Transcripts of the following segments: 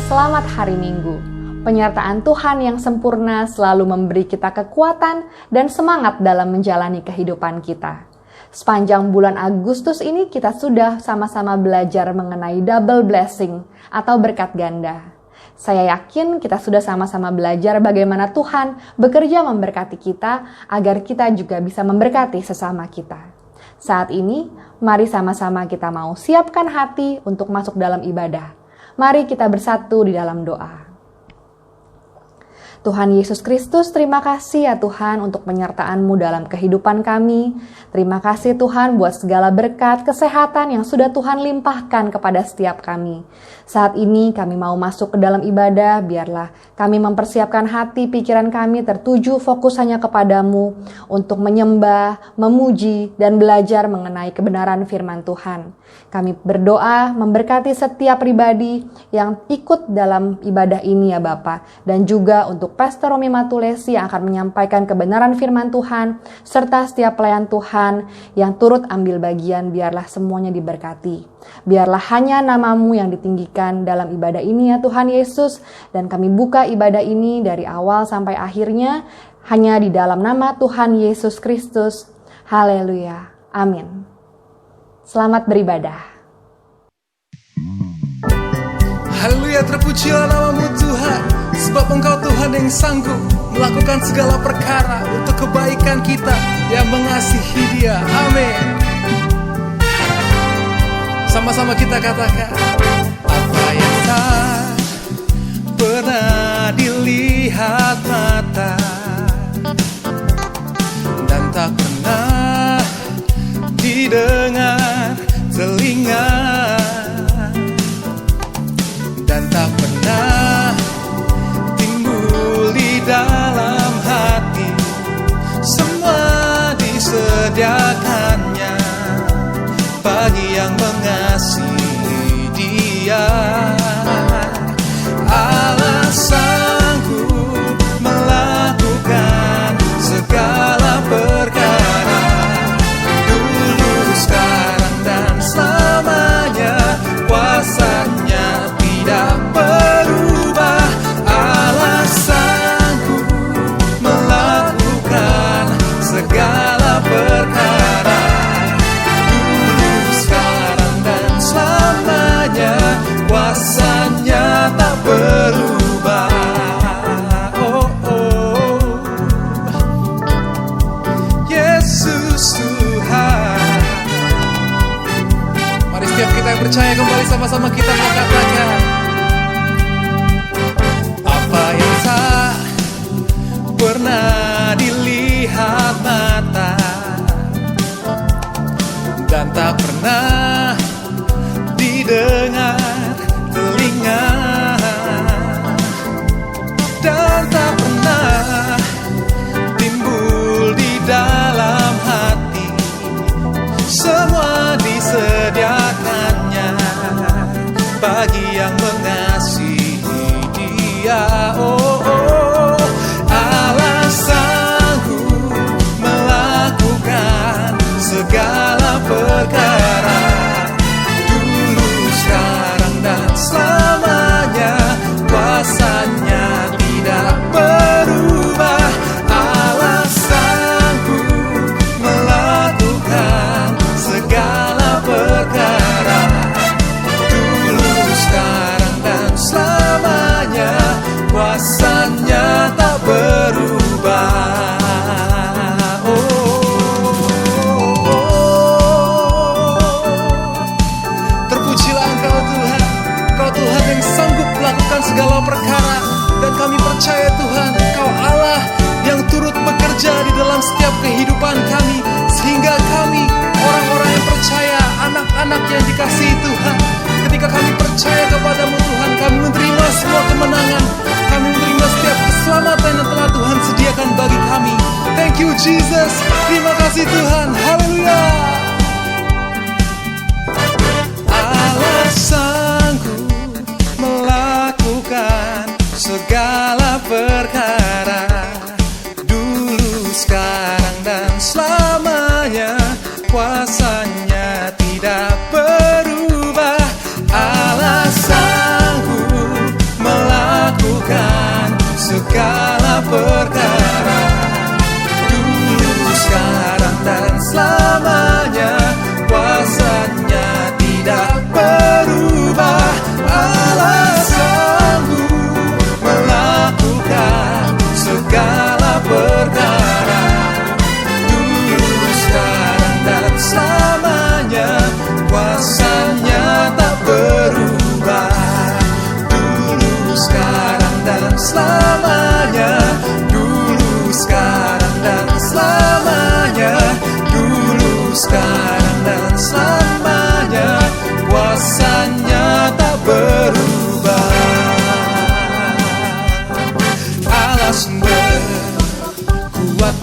Selamat hari Minggu. Penyertaan Tuhan yang sempurna selalu memberi kita kekuatan dan semangat dalam menjalani kehidupan kita. Sepanjang bulan Agustus ini kita sudah sama-sama belajar mengenai double blessing atau berkat ganda. Saya yakin kita sudah sama-sama belajar bagaimana Tuhan bekerja memberkati kita agar kita juga bisa memberkati sesama kita. Saat ini, mari sama-sama kita mau siapkan hati untuk masuk dalam ibadah. Mari kita bersatu di dalam doa. Tuhan Yesus Kristus, terima kasih ya Tuhan untuk penyertaan-Mu dalam kehidupan kami. Terima kasih Tuhan buat segala berkat, kesehatan yang sudah Tuhan limpahkan kepada setiap kami. Saat ini kami mau masuk ke dalam ibadah, biarlah kami mempersiapkan hati, pikiran kami tertuju fokus hanya kepadamu untuk menyembah, memuji, dan belajar mengenai kebenaran firman Tuhan. Kami berdoa memberkati setiap pribadi yang ikut dalam ibadah ini ya Bapa, dan juga untuk Pastor Romi Matulesi yang akan menyampaikan kebenaran firman Tuhan, serta setiap pelayan Tuhan yang turut ambil bagian, biarlah semuanya diberkati. Biarlah hanya nama-Mu yang ditinggikan dalam ibadah ini ya Tuhan Yesus, dan kami buka ibadah ini dari awal sampai akhirnya hanya di dalam nama Tuhan Yesus Kristus. Haleluya. Amin. Selamat beribadah. Haleluya, terpujilah nama-Mu Tuhan, sebab Engkau Tuhan yang sanggup melakukan segala perkara untuk kebaikan kita yang mengasihi Dia. Amin. Sama-sama kita katakan, apa yang tak pernah dilihat mata dan tak pernah didengar telinga dan tak pernah timbul di dalam hati, semua disediakannya bagi yang mengasihi Dia. Allah sanggup melakukan segala perkara, dulu, sekarang, dan selamanya. Kuasanya tidak berubah. Allah sanggup melakukan segala perkara, dulu, sekarang, dan selamanya. Kuasanya tak berubah. Oh, oh. Yesus Tuhan. Mari setiap kita yang percaya kembali sama-sama kita mengatakan, apa yang tak pernah dilihat mata dan tak pernah didengar telinga dan tak pernah timbul di dalam hati, semua disediakannya bagi yang mengasihi Dia. Oh, oh. Allah sanggup melakukan segala perkara, dulu, sekarang, dan selamanya. Kuasanya tidak berubah. Allah sanggup melakukan segala perkara, dulu, sekarang, dan selamanya. Kuasanya tak berubah. Oh, oh, oh. Terpujilah Engkau Tuhan, Engkau Tuhan yang sanggup melakukan segala perkara, dan kami percaya Tuhan, Engkau Allah yang turut bekerja di dalam setiap kehidupan kami, sehingga kami orang-orang yang percaya, anak-anak yang dikasihi Tuhan, ketika kami percaya kepadamu Tuhan, kami menerima semua kemenangan, kami menerima setiap keselamatan yang telah Tuhan sediakan bagi kami. Thank you Jesus, terima kasih Tuhan. Haleluya. Allah sanggup melakukan segala perkara, dulu, sekarang, dan selamanya. Kuasanya tidak berubah. Allah sanggup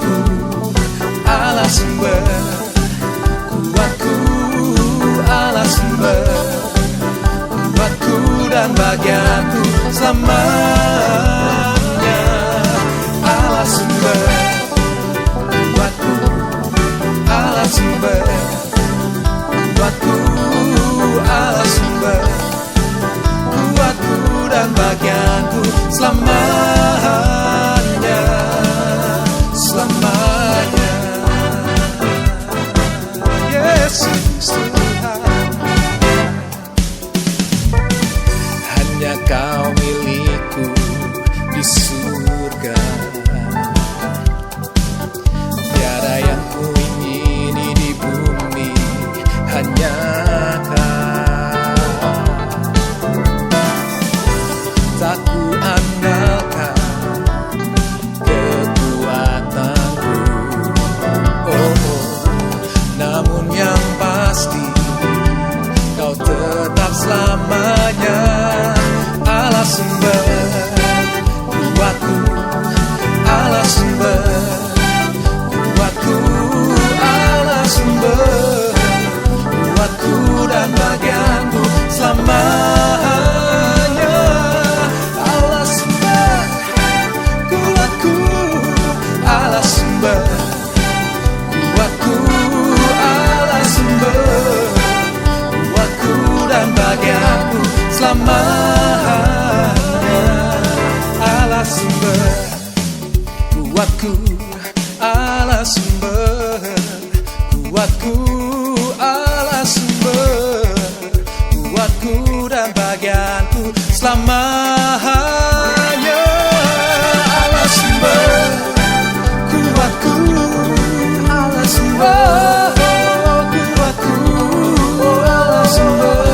kuatku, Allah sumber kuatku, Allah sumber kuatku dan bagianku selamanya. Allah sumber kuatku, Allah sumber kuatku, Allah sumber kuatku dan bagianku selamanya, selamanya. Yesus Tuhan, hanya Kau milikku di surga. Tiada yang ku ingini di bumi, hanya Kau. Tak ku andalkan kekuatanku, namun yang pasti Kau tetap selamanya. Allah sumber kuatku, Allah sumber kuatku, Allah sumber kuatku dan bagianku selamanya. Allah sumber kuatku, Allah sumber kuatku, Allah sumber kuatku dan bagianku selamanya. Allah sumber kuatku, Allah sumber kuatku, Allah sumber kuatku dan bagianku selamanya. Allah sumber kuatku, Allah sumber kuatku, Allah sumber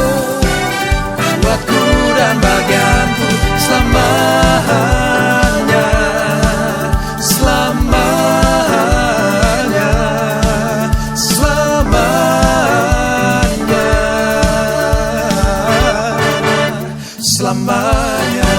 kuatku dan bagianku selamanya, selamanya, selamanya, selamanya.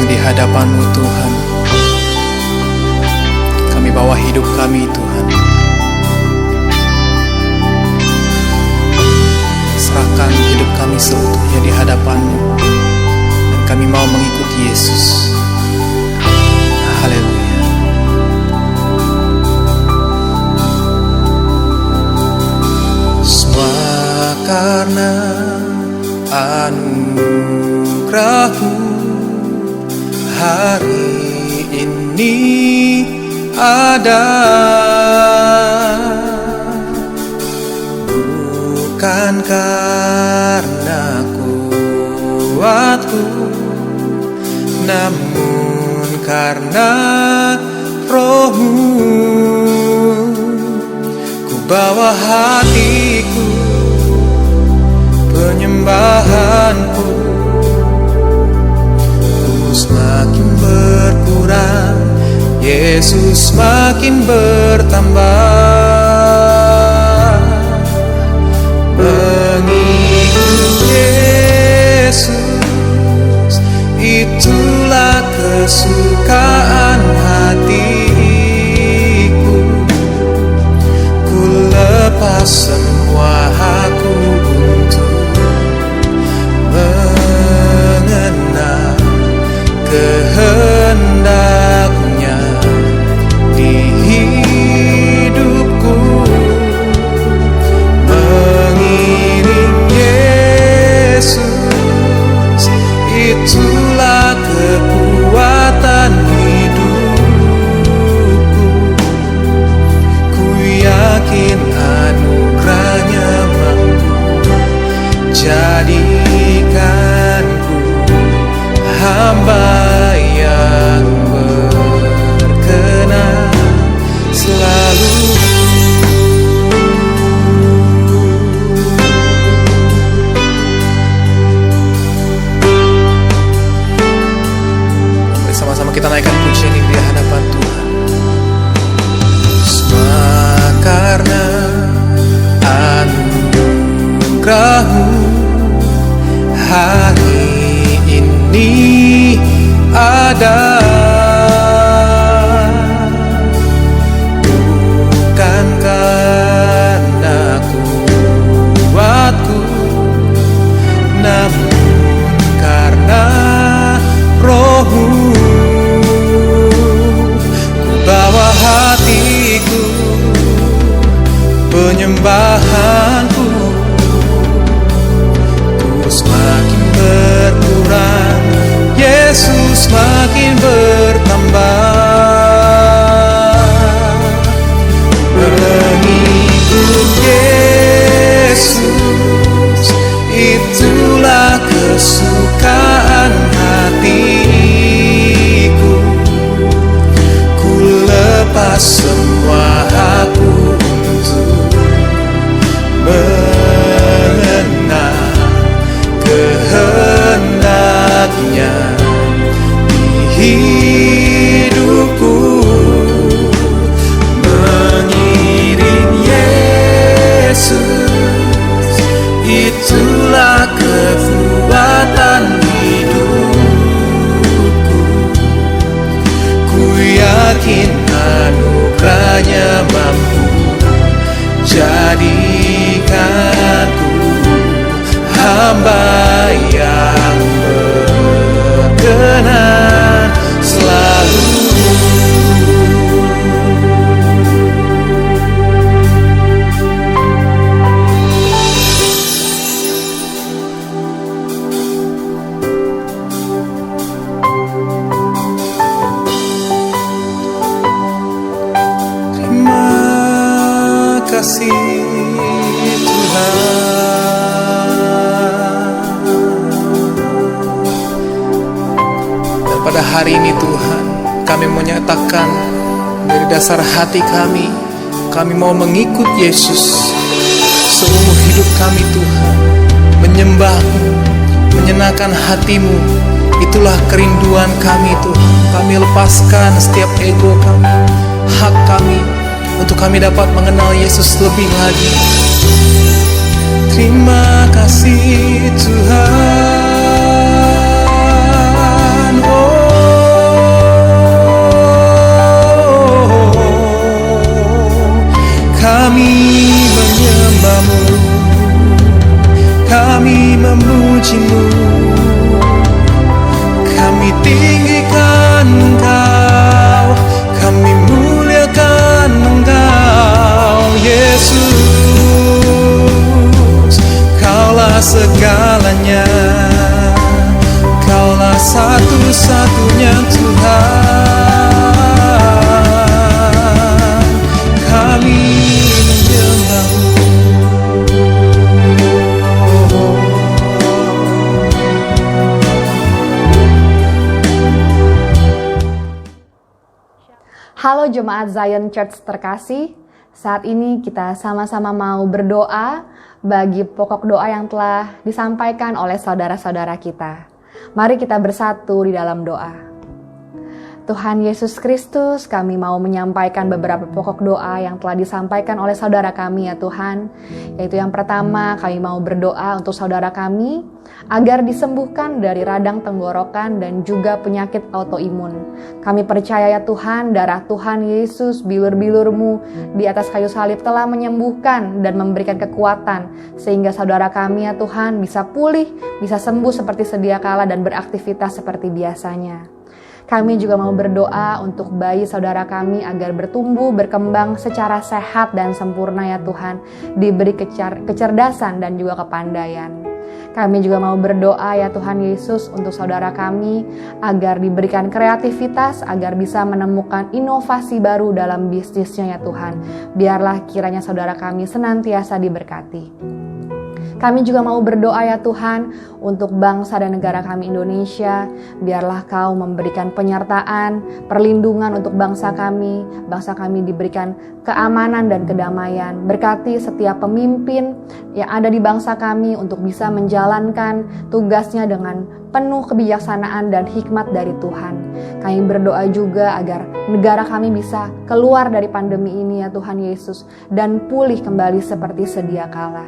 Di hadapan-Mu Tuhan, kami bawa hidup kami Tuhan, serahkan hidup kami seutuhnya di hadapan-Mu, dan kami mau mengikuti Yesus. Haleluya. Semua karena anugerah-Mu hari ini ada, bukan karena kuatku, namun karena Roh-Mu. Ku bawa hatiku, penyembahanku semakin berkurang, Yesus semakin bertambah. Mengikut Yesus, itulah kesukaan hatiku. Ku lepas semua hakku untuk mengenal kehendak-Nya di hidupku. Mengiring Yesus, itulah kekuatan kita naikkan pujian ini di hadapan Tuhan. Semua karena anugerah-Mu hari ini ada. Bukan karena kuatku, namun karena Roh-Mu. Ku bawa hatiku, penyembahanku, ku semakin berkurang, Yesus semakin bertambah. Mengikut Yesus, itulah kesukaan hatiku. Ku lepas semua aku untuk mengenal kehendaknya di hidupku. Mengiring Yesus, itulah kekuatan hidupku. Ku yakin anugerah-Nya mampu jadikanku hamba yang berkenan selalu. Terima kasih pada hari ini Tuhan, kami menyatakan dari dasar hati kami mau mengikut Yesus seumur hidup kami Tuhan. Menyembah-Mu, menyenangkan hati-Mu, itulah kerinduan kami Tuhan. Kami lepaskan setiap ego kami, hak kami, untuk kami dapat mengenal Yesus lebih lagi. Terima kasih Tuhan. Kami menyembah-Mu, kami memuji-Mu, kami tinggikan Engkau, kami muliakan Engkau, Yesus. Kaulah segalanya, Kaulah satu-satunya Tuhan. Kami menyembah-Mu. Halo Jemaat Zion Church terkasih, saat ini kita sama-sama mau berdoa bagi pokok doa yang telah disampaikan oleh saudara-saudara kita. Mari kita bersatu di dalam doa. Tuhan Yesus Kristus, kami mau menyampaikan beberapa pokok doa yang telah disampaikan oleh saudara kami ya Tuhan. Yaitu yang pertama, kami mau berdoa untuk saudara kami agar disembuhkan dari radang tenggorokan dan juga penyakit autoimun. Kami percaya ya Tuhan, darah Tuhan Yesus, bilur-bilur-Mu di atas kayu salib telah menyembuhkan dan memberikan kekuatan sehingga saudara kami ya Tuhan bisa pulih, bisa sembuh seperti sedia kala dan beraktivitas seperti biasanya. Kami juga mau berdoa untuk bayi saudara kami agar bertumbuh, berkembang secara sehat dan sempurna ya Tuhan, diberi kecerdasan dan juga kepandaian. Kami juga mau berdoa ya Tuhan Yesus untuk saudara kami agar diberikan kreativitas, agar bisa menemukan inovasi baru dalam bisnisnya ya Tuhan. Biarlah kiranya saudara kami senantiasa diberkati. Kami juga mau berdoa ya Tuhan untuk bangsa dan negara kami Indonesia. Biarlah Kau memberikan penyertaan, perlindungan untuk bangsa kami. Bangsa kami diberikan keamanan dan kedamaian. Berkati setiap pemimpin yang ada di bangsa kami untuk bisa menjalankan tugasnya dengan penuh kebijaksanaan dan hikmat dari Tuhan. Kami berdoa juga agar negara kami bisa keluar dari pandemi ini ya Tuhan Yesus dan pulih kembali seperti sedia kala.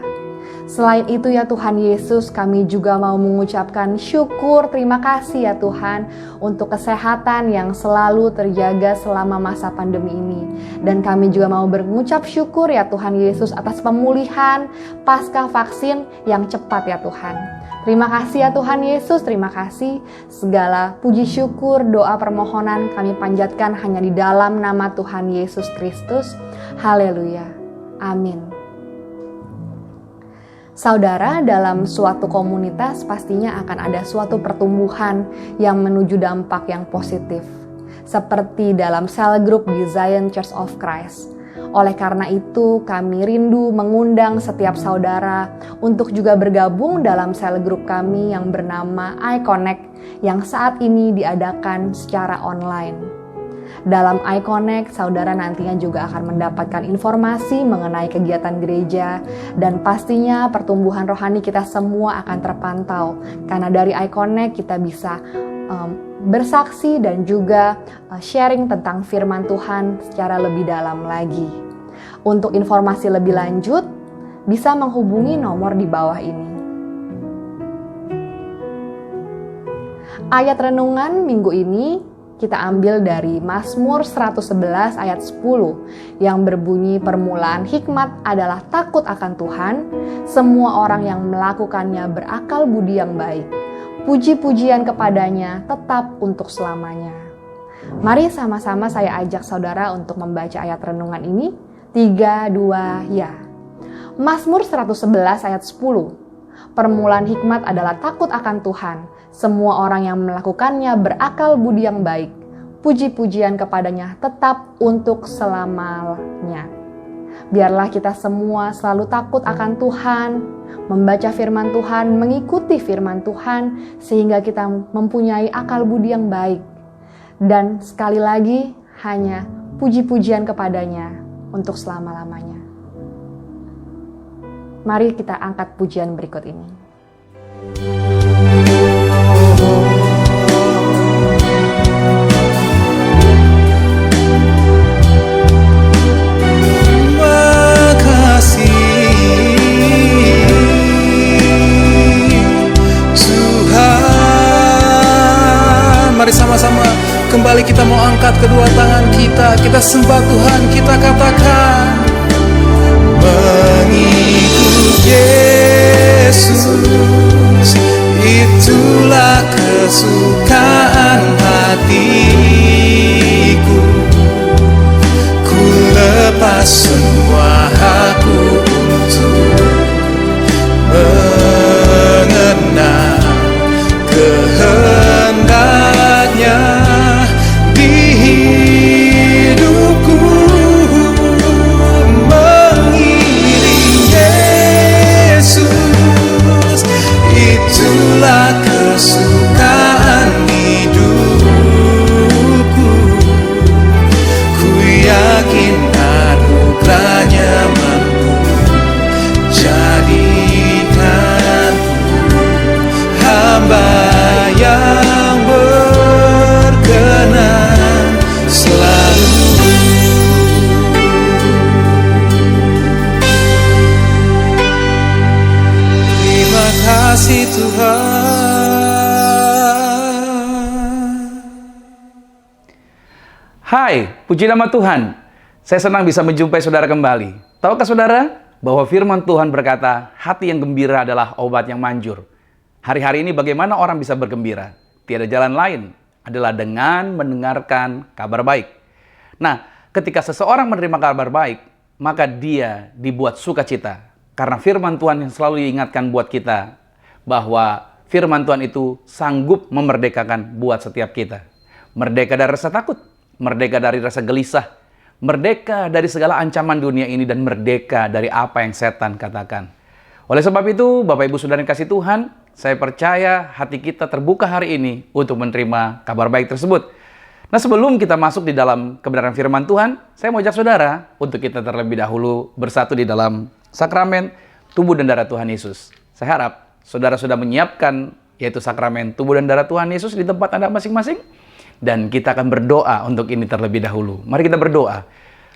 Selain itu ya Tuhan Yesus, kami juga mau mengucapkan syukur, terima kasih ya Tuhan untuk kesehatan yang selalu terjaga selama masa pandemi ini. Dan kami juga mau mengucap syukur ya Tuhan Yesus atas pemulihan pasca vaksin yang cepat ya Tuhan. Terima kasih ya Tuhan Yesus, terima kasih. Segala puji syukur, doa permohonan kami panjatkan hanya di dalam nama Tuhan Yesus Kristus. Haleluya. Amin. Saudara, dalam suatu komunitas pastinya akan ada suatu pertumbuhan yang menuju dampak yang positif. Seperti dalam cell group di Zion Church of Christ. Oleh karena itu, kami rindu mengundang setiap saudara untuk juga bergabung dalam cell group kami yang bernama iConnect yang saat ini diadakan secara online. Dalam iConnect, saudara nantinya juga akan mendapatkan informasi mengenai kegiatan gereja dan pastinya pertumbuhan rohani kita semua akan terpantau. Karena dari iConnect kita bisa bersaksi dan juga sharing tentang firman Tuhan secara lebih dalam lagi. Untuk informasi lebih lanjut, bisa menghubungi nomor di bawah ini. Ayat renungan minggu ini kita ambil dari Mazmur 111 ayat 10 yang berbunyi, permulaan hikmat adalah takut akan Tuhan, semua orang yang melakukannya berakal budi yang baik. Puji-pujian kepadanya tetap untuk selamanya. Mari sama-sama saya ajak saudara untuk membaca ayat renungan ini. 3, 2, ya. Mazmur 111 ayat 10. Permulaan hikmat adalah takut akan Tuhan. Semua orang yang melakukannya berakal budi yang baik. Puji-pujian kepadanya tetap untuk selamanya. Biarlah kita semua selalu takut akan Tuhan, membaca firman Tuhan, mengikuti firman Tuhan, sehingga kita mempunyai akal budi yang baik. Dan sekali lagi, hanya puji-pujian kepadanya untuk selama-lamanya. Mari kita angkat pujian berikut ini. Mari sama-sama kembali kita mau angkat kedua tangan kita sembah Tuhan, kita katakan, mengikut Yesus, itulah kesukaan hatiku, ku lepas semua hakku untuk mengenal kehendaknya di hidupku, mengiring Yesus, itulah kesukaan hidupku, ku yakin anugerahnya mampu jadikanku hamba yang berkenan selalu. Terima kasih Tuhan. Hai, puji nama Tuhan. Saya senang bisa menjumpai saudara kembali. Tahukah saudara bahwa firman Tuhan berkata, hati yang gembira adalah obat yang manjur. Hari-hari ini bagaimana orang bisa bergembira? Tiada jalan lain adalah dengan mendengarkan kabar baik. Nah, ketika seseorang menerima kabar baik, maka dia dibuat sukacita. Karena firman Tuhan yang selalu diingatkan buat kita, bahwa firman Tuhan itu sanggup memerdekakan buat setiap kita. Merdeka dari rasa takut, merdeka dari rasa gelisah, merdeka dari segala ancaman dunia ini, dan merdeka dari apa yang setan katakan. Oleh sebab itu, Bapak Ibu Saudara yang kasih Tuhan, saya percaya hati kita terbuka hari ini untuk menerima kabar baik tersebut. Nah, sebelum kita masuk di dalam kebenaran firman Tuhan, saya mau ajak saudara untuk kita terlebih dahulu bersatu di dalam sakramen tubuh dan darah Tuhan Yesus. Saya harap saudara sudah menyiapkan yaitu sakramen tubuh dan darah Tuhan Yesus di tempat Anda masing-masing. Dan kita akan berdoa untuk ini terlebih dahulu. Mari kita berdoa.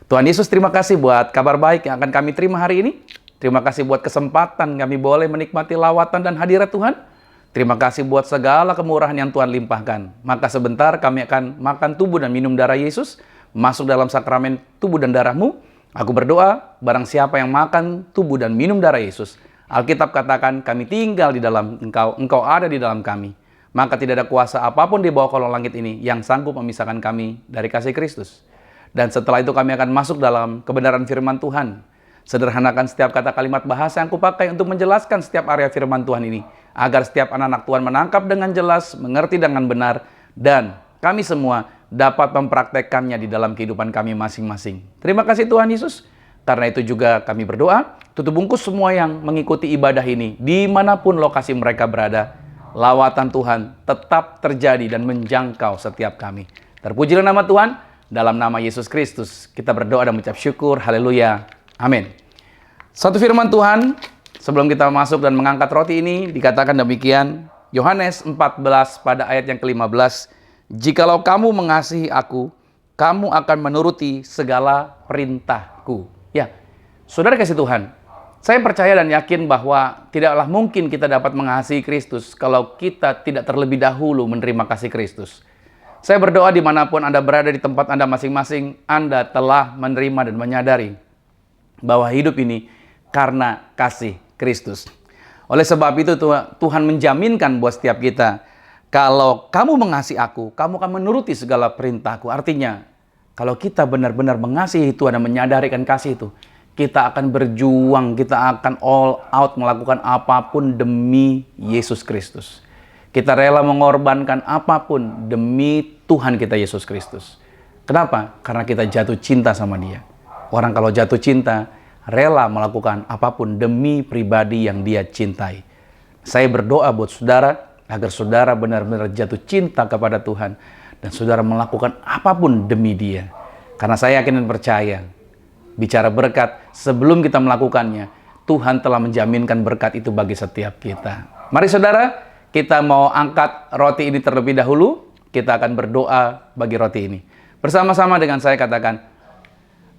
Tuhan Yesus, terima kasih buat kabar baik yang akan kami terima hari ini. Terima kasih buat kesempatan kami boleh menikmati lawatan dan hadirat Tuhan. Terima kasih buat segala kemurahan yang Tuhan limpahkan. Maka sebentar kami akan makan tubuh dan minum darah Yesus, masuk dalam sakramen tubuh dan darah-Mu. Aku berdoa, barang siapa yang makan tubuh dan minum darah Yesus, Alkitab katakan kami tinggal di dalam Engkau, Engkau ada di dalam kami. Maka tidak ada kuasa apapun di bawah kolong langit ini yang sanggup memisahkan kami dari kasih Kristus. Dan setelah itu kami akan masuk dalam kebenaran firman Tuhan. Sederhanakan setiap kata kalimat bahasa yang kupakai untuk menjelaskan setiap area firman Tuhan ini. Agar setiap anak-anak Tuhan menangkap dengan jelas, mengerti dengan benar, dan kami semua dapat mempraktekkannya di dalam kehidupan kami masing-masing. Terima kasih Tuhan Yesus. Karena itu juga kami berdoa, tutup bungkus semua yang mengikuti ibadah ini, dimanapun lokasi mereka berada, lawatan Tuhan tetap terjadi dan menjangkau setiap kami. Terpujilah nama Tuhan, dalam nama Yesus Kristus kita berdoa dan mengucap syukur, haleluya, amin. Satu firman Tuhan, sebelum kita masuk dan mengangkat roti ini, dikatakan demikian, Yohanes 14 pada ayat yang ke-15, jikalau kamu mengasihi aku, kamu akan menuruti segala perintahku. Ya, saudara kasih Tuhan, saya percaya dan yakin bahwa tidaklah mungkin kita dapat mengasihi Kristus kalau kita tidak terlebih dahulu menerima kasih Kristus. Saya berdoa dimanapun Anda berada di tempat Anda masing-masing, Anda telah menerima dan menyadari bahwa hidup ini karena kasih Kristus. Oleh sebab itu Tuhan menjaminkan buat setiap kita, kalau kamu mengasihi aku, kamu akan menuruti segala perintahku. Artinya, kalau kita benar-benar mengasihi Tuhan dan menyadarikan kasih itu, kita akan berjuang, kita akan all out melakukan apapun demi Yesus Kristus. Kita rela mengorbankan apapun demi Tuhan kita Yesus Kristus. Kenapa? Karena kita jatuh cinta sama Dia. Orang kalau jatuh cinta, rela melakukan apapun demi pribadi yang dia cintai. Saya berdoa buat saudara, agar saudara benar-benar jatuh cinta kepada Tuhan. Dan saudara melakukan apapun demi Dia. Karena saya yakin dan percaya, bicara berkat, sebelum kita melakukannya, Tuhan telah menjaminkan berkat itu bagi setiap kita. Mari saudara, kita mau angkat roti ini terlebih dahulu. Kita akan berdoa bagi roti ini. Bersama-sama dengan saya katakan,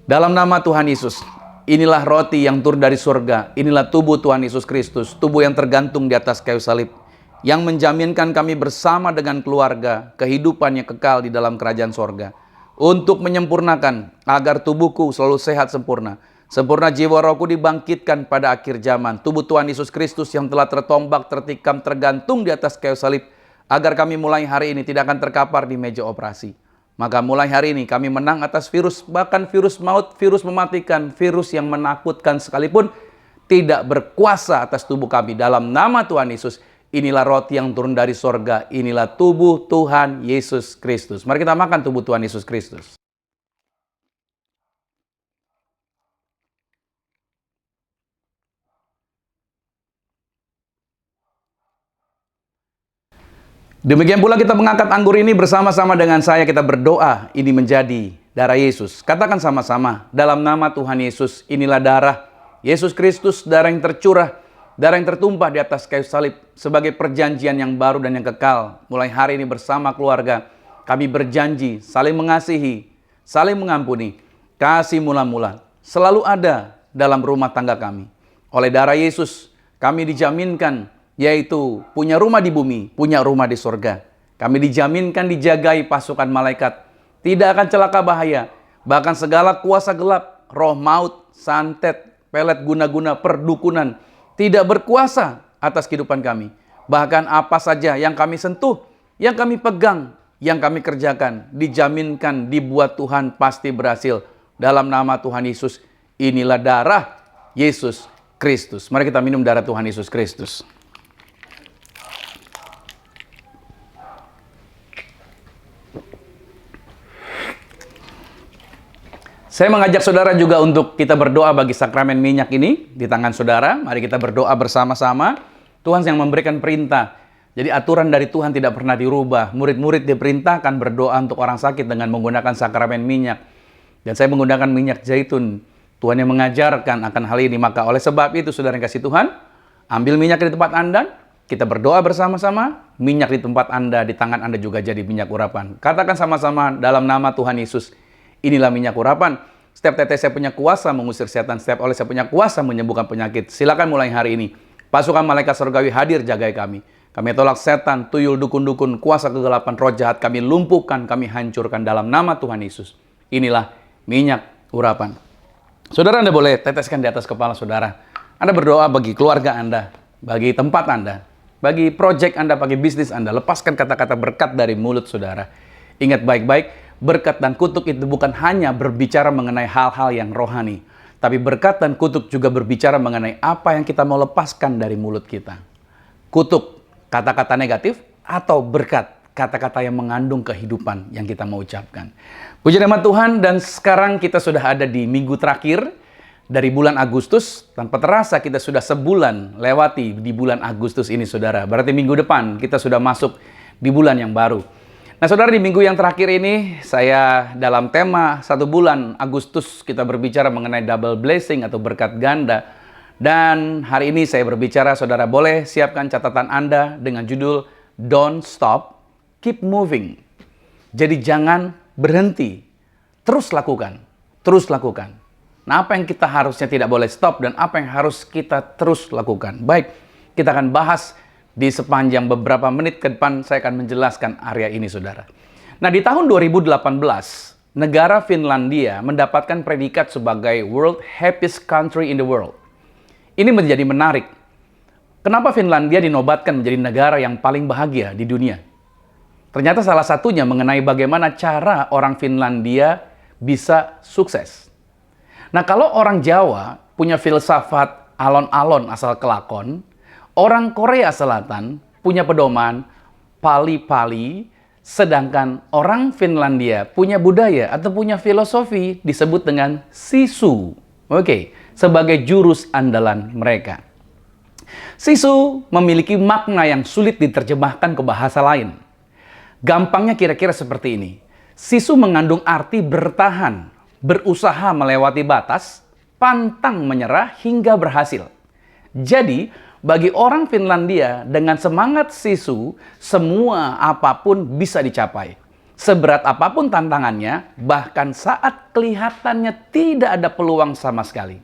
dalam nama Tuhan Yesus, inilah roti yang turun dari surga. Inilah tubuh Tuhan Yesus Kristus, tubuh yang tergantung di atas kayu salib, yang menjaminkan kami bersama dengan keluarga, kehidupan yang kekal di dalam kerajaan sorga. Untuk menyempurnakan agar tubuhku selalu sehat sempurna. Sempurna jiwa rohku dibangkitkan pada akhir zaman. Tubuh Tuhan Yesus Kristus yang telah tertombak, tertikam, tergantung di atas kayu salib. Agar kami mulai hari ini tidak akan terkapar di meja operasi. Maka mulai hari ini kami menang atas virus, bahkan virus maut, virus mematikan, virus yang menakutkan sekalipun tidak berkuasa atas tubuh kami. Dalam nama Tuhan Yesus, inilah roti yang turun dari sorga. Inilah tubuh Tuhan Yesus Kristus. Mari kita makan tubuh Tuhan Yesus Kristus. Demikian pula kita mengangkat anggur ini bersama-sama dengan saya. Kita berdoa ini menjadi darah Yesus. Katakan sama-sama, dalam nama Tuhan Yesus, inilah darah Yesus Kristus, darah yang tercurah, darah yang tertumpah di atas kayu salib sebagai perjanjian yang baru dan yang kekal. Mulai hari ini bersama keluarga, kami berjanji saling mengasihi, saling mengampuni. Kasih mula-mula selalu ada dalam rumah tangga kami. Oleh darah Yesus, kami dijaminkan, yaitu punya rumah di bumi, punya rumah di sorga. Kami dijaminkan dijagai pasukan malaikat, tidak akan celaka bahaya, bahkan segala kuasa gelap, roh maut, santet, pelet guna-guna, perdukunan, tidak berkuasa atas kehidupan kami. Bahkan apa saja yang kami sentuh, yang kami pegang, yang kami kerjakan, dijaminkan dibuat Tuhan pasti berhasil. Dalam nama Tuhan Yesus, inilah darah Yesus Kristus. Mari kita minum darah Tuhan Yesus Kristus. Saya mengajak saudara juga untuk kita berdoa bagi sakramen minyak ini di tangan saudara. Mari kita berdoa bersama-sama. Tuhan yang memberikan perintah. Jadi aturan dari Tuhan tidak pernah dirubah. Murid-murid diperintahkan berdoa untuk orang sakit dengan menggunakan sakramen minyak. Dan saya menggunakan minyak zaitun. Tuhan yang mengajarkan akan hal ini. Maka oleh sebab itu saudara yang kasih Tuhan, ambil minyak di tempat Anda. Kita berdoa bersama-sama. Minyak di tempat Anda, di tangan Anda juga jadi minyak urapan. Katakan sama-sama dalam nama Tuhan Yesus. Inilah minyak urapan. Setiap tetes saya punya kuasa mengusir setan. Setiap oleh saya punya kuasa menyembuhkan penyakit. Silakan mulai hari ini. Pasukan malaikat surgawi hadir jagai kami. Kami tolak setan, tuyul, dukun-dukun, kuasa kegelapan, roh jahat. Kami lumpuhkan, kami hancurkan dalam nama Tuhan Yesus. Inilah minyak urapan. Saudara, Anda boleh teteskan di atas kepala saudara. Anda berdoa bagi keluarga Anda, bagi tempat Anda, bagi proyek Anda, bagi bisnis Anda. Lepaskan kata-kata berkat dari mulut saudara. Ingat baik-baik, berkat dan kutuk itu bukan hanya berbicara mengenai hal-hal yang rohani. Tapi berkat dan kutuk juga berbicara mengenai apa yang kita mau lepaskan dari mulut kita. Kutuk, kata-kata negatif, atau berkat, kata-kata yang mengandung kehidupan yang kita mau ucapkan. Puji nama Tuhan, dan sekarang kita sudah ada di minggu terakhir dari bulan Agustus. Tanpa terasa kita sudah sebulan lewati di bulan Agustus ini saudara. Berarti minggu depan kita sudah masuk di bulan yang baru. Nah saudara, di minggu yang terakhir ini saya dalam tema 1 bulan Agustus kita berbicara mengenai double blessing atau berkat ganda. Dan hari ini saya berbicara, saudara boleh siapkan catatan Anda dengan judul Don't Stop, Keep Moving. Jadi jangan berhenti, terus lakukan, terus lakukan. Nah apa yang kita harusnya tidak boleh stop dan apa yang harus kita terus lakukan. Baik, kita akan bahas di sepanjang beberapa menit ke depan. Saya akan menjelaskan area ini saudara. Nah di tahun 2018, negara Finlandia mendapatkan predikat sebagai World Happiest Country in the World. Ini menjadi menarik. Kenapa Finlandia dinobatkan menjadi negara yang paling bahagia di dunia? Ternyata salah satunya mengenai bagaimana cara orang Finlandia bisa sukses. Nah kalau orang Jawa punya filsafat alon-alon asal kelakon, orang Korea Selatan punya pedoman pali-pali, sedangkan orang Finlandia punya budaya atau punya filosofi disebut dengan sisu. Oke, sebagai jurus andalan mereka. Sisu memiliki makna yang sulit diterjemahkan ke bahasa lain. Gampangnya kira-kira seperti ini. Sisu mengandung arti bertahan, berusaha melewati batas, pantang menyerah hingga berhasil. Jadi, bagi orang Finlandia dengan semangat sisu, semua apapun bisa dicapai. Seberat apapun tantangannya, bahkan saat kelihatannya tidak ada peluang sama sekali.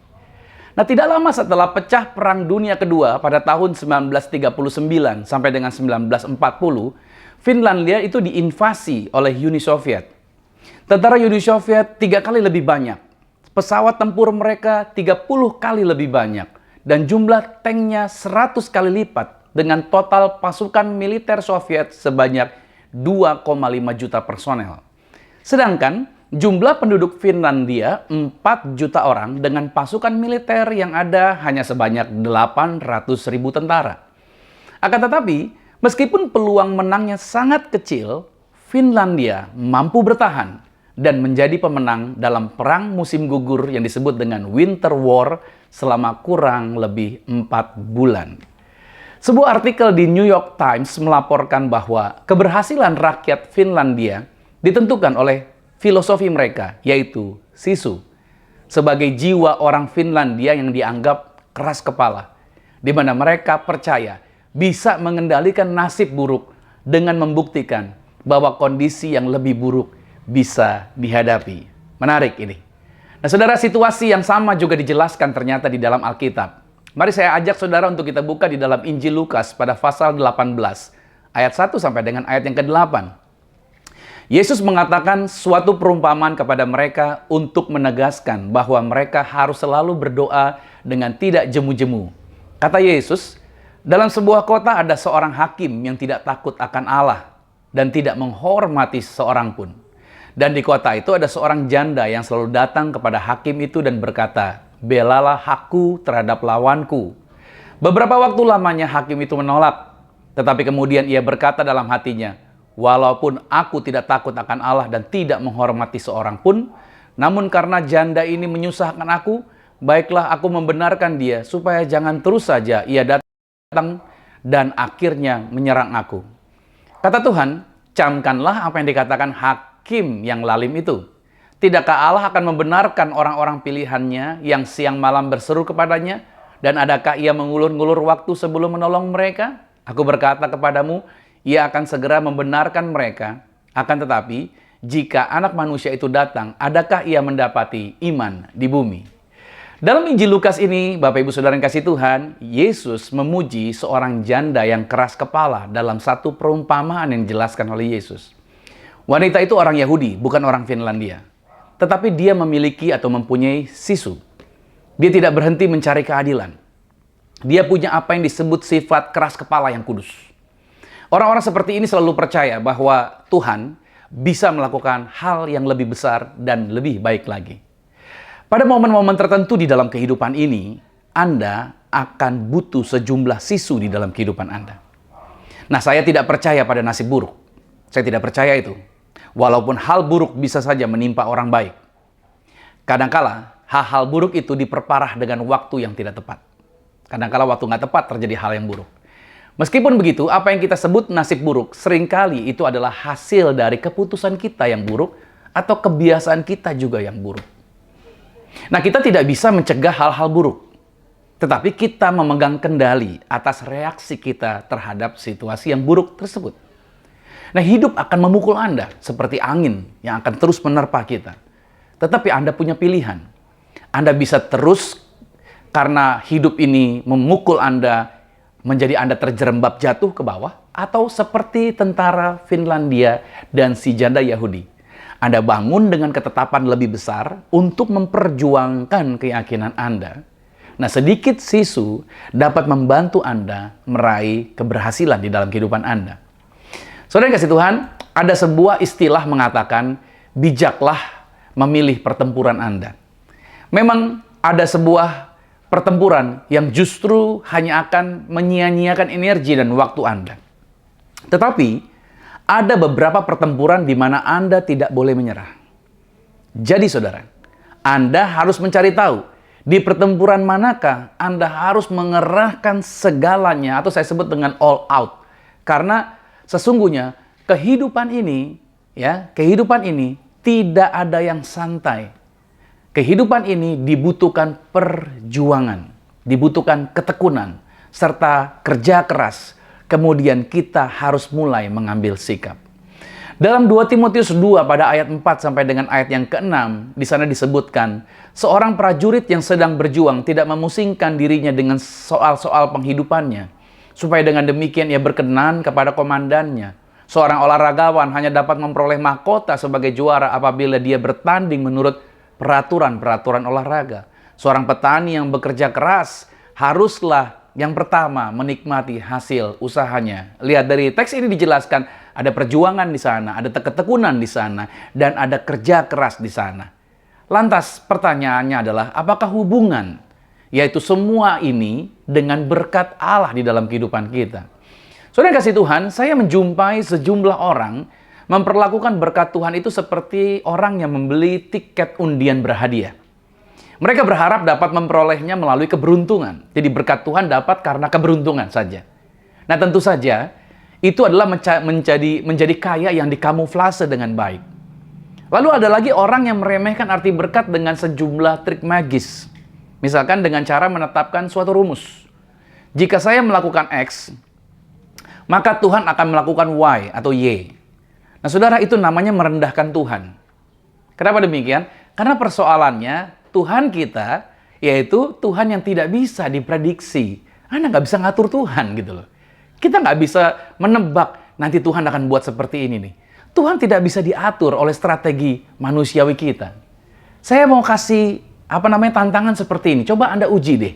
Nah, tidak lama setelah pecah Perang Dunia Kedua pada tahun 1939 sampai dengan 1940, Finlandia itu diinvasi oleh Uni Soviet. Tentara Uni Soviet 3 kali lebih banyak. Pesawat tempur mereka 30 kali lebih banyak. Dan jumlah tanknya 100 kali lipat dengan total pasukan militer Soviet sebanyak 2,5 juta personel. Sedangkan jumlah penduduk Finlandia 4 juta orang dengan pasukan militer yang ada hanya sebanyak 800.000 tentara. Akan tetapi, meskipun peluang menangnya sangat kecil, Finlandia mampu bertahan dan menjadi pemenang dalam perang musim gugur yang disebut dengan Winter War selama kurang lebih 4 bulan. Sebuah artikel di New York Times melaporkan bahwa keberhasilan rakyat Finlandia ditentukan oleh filosofi mereka, yaitu sisu. Sebagai jiwa orang Finlandia yang dianggap keras kepala, di mana mereka percaya bisa mengendalikan nasib buruk dengan membuktikan bahwa kondisi yang lebih buruk bisa dihadapi. Menarik ini. Nah saudara, situasi yang sama juga dijelaskan ternyata di dalam Alkitab. Mari saya ajak saudara untuk kita buka di dalam Injil Lukas pada pasal 18, ayat 1 sampai dengan ayat yang ke-8. Yesus mengatakan suatu perumpamaan kepada mereka untuk menegaskan bahwa mereka harus selalu berdoa dengan tidak jemu-jemu. Kata Yesus, dalam sebuah kota ada seorang hakim yang tidak takut akan Allah dan tidak menghormati seorang pun. Dan di kota itu ada seorang janda yang selalu datang kepada hakim itu dan berkata, belalah aku terhadap lawanku. Beberapa waktu lamanya hakim itu menolak. Tetapi kemudian ia berkata dalam hatinya, walaupun aku tidak takut akan Allah dan tidak menghormati seorang pun, Namun karena janda ini menyusahkan aku, baiklah aku membenarkan dia supaya jangan terus saja ia datang dan akhirnya menyerang aku. Kata Tuhan, camkanlah apa yang dikatakan hakim yang lalim itu. Tidakkah Allah akan membenarkan orang-orang pilihannya yang siang malam berseru kepadanya? Dan adakah ia mengulur-ngulur waktu sebelum menolong mereka? Aku berkata kepadamu, ia akan segera membenarkan mereka. Akan tetapi, jika anak manusia itu datang, adakah ia mendapati iman di bumi? Dalam Injil Lukas ini, Bapak Ibu Saudara yang kasih Tuhan, Yesus memuji seorang janda yang keras kepala dalam satu perumpamaan yang dijelaskan oleh Yesus. Wanita itu orang Yahudi, bukan orang Finlandia. Tetapi dia memiliki atau mempunyai sisu. Dia tidak berhenti mencari keadilan. Dia punya apa yang disebut sifat keras kepala yang kudus. Orang-orang seperti ini selalu percaya bahwa Tuhan bisa melakukan hal yang lebih besar dan lebih baik lagi. Pada momen-momen tertentu di dalam kehidupan ini, Anda akan butuh sejumlah sisu di dalam kehidupan Anda. Nah, saya tidak percaya pada nasib buruk. Saya tidak percaya itu. Walaupun hal buruk bisa saja menimpa orang baik. Kadangkala, hal-hal buruk itu diperparah dengan waktu yang tidak tepat. Kadangkala waktu nggak tepat terjadi hal yang buruk. Meskipun begitu, apa yang kita sebut nasib buruk, seringkali itu adalah hasil dari keputusan kita yang buruk atau kebiasaan kita juga yang buruk. Nah, kita tidak bisa mencegah hal-hal buruk. Tetapi kita memegang kendali atas reaksi kita terhadap situasi yang buruk tersebut. Nah, hidup akan memukul Anda seperti angin yang akan terus menerpa kita. Tetapi Anda punya pilihan. Anda bisa terus karena hidup ini memukul Anda, menjadi Anda terjerembab jatuh ke bawah, atau seperti tentara Finlandia dan si janda Yahudi. Anda bangun dengan ketetapan lebih besar untuk memperjuangkan keyakinan Anda. Nah, sedikit sisu dapat membantu Anda meraih keberhasilan di dalam kehidupan Anda. Saudara yang kasih Tuhan, ada sebuah istilah mengatakan, bijaklah memilih pertempuran Anda. Memang ada sebuah pertempuran yang justru hanya akan menyia-nyiakan energi dan waktu Anda. Tetapi, ada beberapa pertempuran di mana Anda tidak boleh menyerah. Jadi saudara, Anda harus mencari tahu, di pertempuran manakah Anda harus mengerahkan segalanya, atau saya sebut dengan all out. Karena sesungguhnya kehidupan ini tidak ada yang santai. Kehidupan ini dibutuhkan perjuangan, dibutuhkan ketekunan, serta kerja keras. Kemudian kita harus mulai mengambil sikap. Dalam 2 Timotius 2 pada ayat 4 sampai dengan ayat yang ke-6, di sana disebutkan, seorang prajurit yang sedang berjuang tidak memusingkan dirinya dengan soal-soal penghidupannya, supaya dengan demikian ia berkenan kepada komandannya. Seorang olahragawan hanya dapat memperoleh mahkota sebagai juara apabila dia bertanding menurut peraturan-peraturan olahraga. Seorang petani yang bekerja keras haruslah yang pertama menikmati hasil usahanya. Lihat dari teks ini dijelaskan ada perjuangan di sana, ada ketekunan di sana, dan ada kerja keras di sana. Lantas pertanyaannya adalah apakah hubungan yaitu semua ini dengan berkat Allah di dalam kehidupan kita? Saudara yang kasih Tuhan, saya menjumpai sejumlah orang memperlakukan berkat Tuhan itu seperti orang yang membeli tiket undian berhadiah. Mereka berharap dapat memperolehnya melalui keberuntungan. Jadi berkat Tuhan dapat karena keberuntungan saja. Nah, tentu saja itu adalah menjadi kaya yang dikamuflase dengan baik. Lalu ada lagi orang yang meremehkan arti berkat dengan sejumlah trik magis. Misalkan dengan cara menetapkan suatu rumus. Jika saya melakukan X, maka Tuhan akan melakukan Y atau Y. Nah, saudara, itu namanya merendahkan Tuhan. Kenapa demikian? Karena persoalannya Tuhan kita, yaitu Tuhan yang tidak bisa diprediksi. Anda nggak bisa ngatur Tuhan gitu loh. Kita nggak bisa menebak nanti Tuhan akan buat seperti ini nih. Tuhan tidak bisa diatur oleh strategi manusiawi kita. Saya mau kasih tantangan seperti ini. Coba Anda uji deh.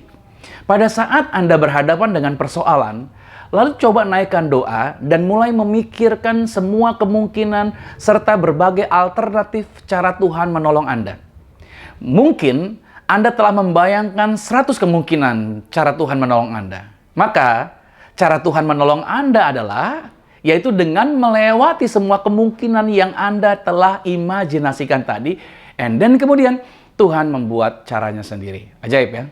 Pada saat Anda berhadapan dengan persoalan, lalu coba naikkan doa dan mulai memikirkan semua kemungkinan serta berbagai alternatif cara Tuhan menolong Anda. Mungkin Anda telah membayangkan 100 kemungkinan cara Tuhan menolong Anda. Maka, cara Tuhan menolong Anda adalah, yaitu dengan melewati semua kemungkinan yang Anda telah imajinasikan tadi, And then kemudian Tuhan membuat caranya sendiri. Ajaib ya.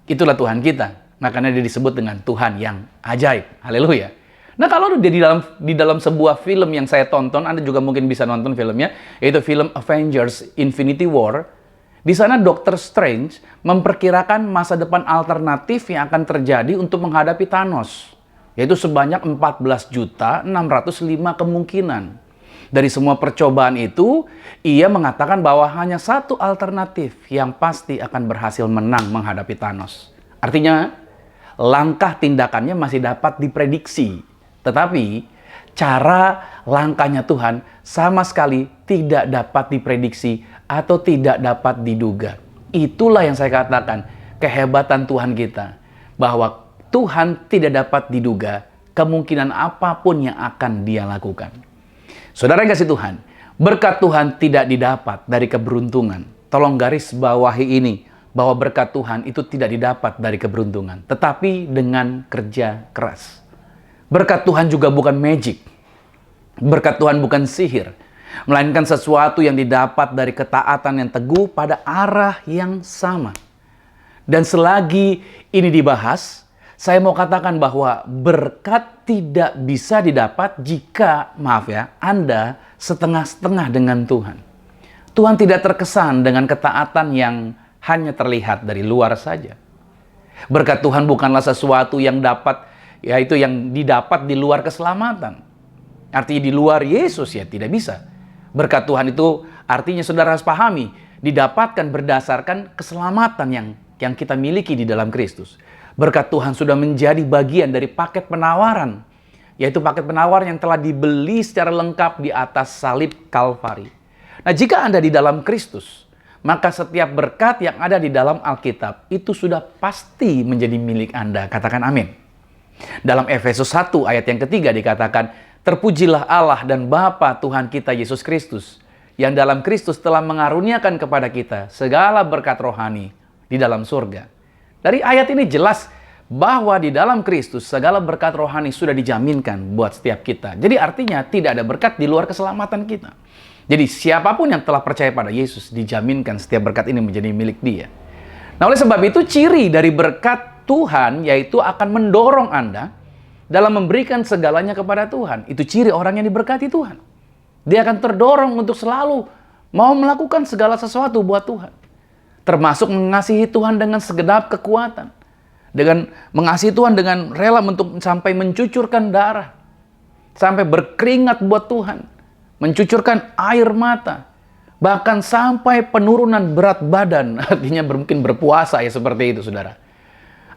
Itulah Tuhan kita. Makanya dia disebut dengan Tuhan yang ajaib. Haleluya. Nah, kalau di dalam sebuah film yang saya tonton, Anda juga mungkin bisa nonton filmnya, yaitu film Avengers Infinity War. Di sana Dr. Strange memperkirakan masa depan alternatif yang akan terjadi untuk menghadapi Thanos, yaitu sebanyak 14.605 kemungkinan. Dari semua percobaan itu, ia mengatakan bahwa hanya satu alternatif yang pasti akan berhasil menang menghadapi Thanos. Artinya, langkah tindakannya masih dapat diprediksi. Tetapi, cara langkahnya Tuhan sama sekali tidak dapat diprediksi atau tidak dapat diduga. Itulah yang saya katakan, kehebatan Tuhan kita. Bahwa Tuhan tidak dapat diduga kemungkinan apapun yang akan Dia lakukan. Saudara yang kasih Tuhan, berkat Tuhan tidak didapat dari keberuntungan. Tolong garis bawahi ini, bahwa berkat Tuhan itu tidak didapat dari keberuntungan, tetapi dengan kerja keras. Berkat Tuhan juga bukan magic. Berkat Tuhan bukan sihir, melainkan sesuatu yang didapat dari ketaatan yang teguh pada arah yang sama. Dan selagi ini dibahas, saya mau katakan bahwa berkat tidak bisa didapat jika, maaf ya, Anda setengah-setengah dengan Tuhan. Tuhan tidak terkesan dengan ketaatan yang hanya terlihat dari luar saja. Berkat Tuhan bukanlah sesuatu yang yaitu yang didapat di luar keselamatan. Artinya di luar Yesus ya tidak bisa. Berkat Tuhan itu artinya saudara harus pahami, didapatkan berdasarkan keselamatan yang kita miliki di dalam Kristus. Berkat Tuhan sudah menjadi bagian dari paket penawaran, yaitu paket penawaran yang telah dibeli secara lengkap di atas salib Kalvari. Nah, jika Anda di dalam Kristus, maka setiap berkat yang ada di dalam Alkitab itu sudah pasti menjadi milik Anda. Katakan amin. Dalam Efesus 1 ayat yang ketiga dikatakan, terpujilah Allah dan Bapa Tuhan kita Yesus Kristus, yang dalam Kristus telah mengaruniakan kepada kita segala berkat rohani di dalam surga. Dari ayat ini jelas bahwa di dalam Kristus segala berkat rohani sudah dijaminkan buat setiap kita. Jadi artinya tidak ada berkat di luar keselamatan kita. Jadi siapapun yang telah percaya pada Yesus dijaminkan setiap berkat ini menjadi milik Dia. Nah, oleh sebab itu ciri dari berkat Tuhan yaitu akan mendorong Anda dalam memberikan segalanya kepada Tuhan. Itu ciri orang yang diberkati Tuhan. Dia akan terdorong untuk selalu mau melakukan segala sesuatu buat Tuhan. Termasuk mengasihi Tuhan dengan segenap kekuatan. Dengan mengasihi Tuhan dengan rela untuk sampai mencucurkan darah. Sampai berkeringat buat Tuhan. Mencucurkan air mata. Bahkan sampai penurunan berat badan. Artinya mungkin berpuasa ya seperti itu saudara.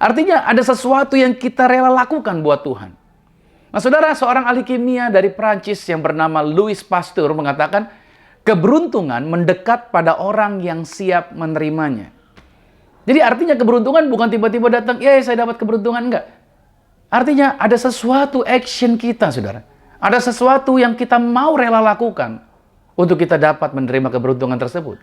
Artinya ada sesuatu yang kita rela lakukan buat Tuhan. Nah saudara, seorang ahli kimia dari Prancis yang bernama Louis Pasteur mengatakan, keberuntungan mendekat pada orang yang siap menerimanya. Jadi artinya keberuntungan bukan tiba-tiba datang, ya saya dapat keberuntungan, enggak. Artinya ada sesuatu action kita saudara. Ada sesuatu yang kita mau rela lakukan untuk kita dapat menerima keberuntungan tersebut.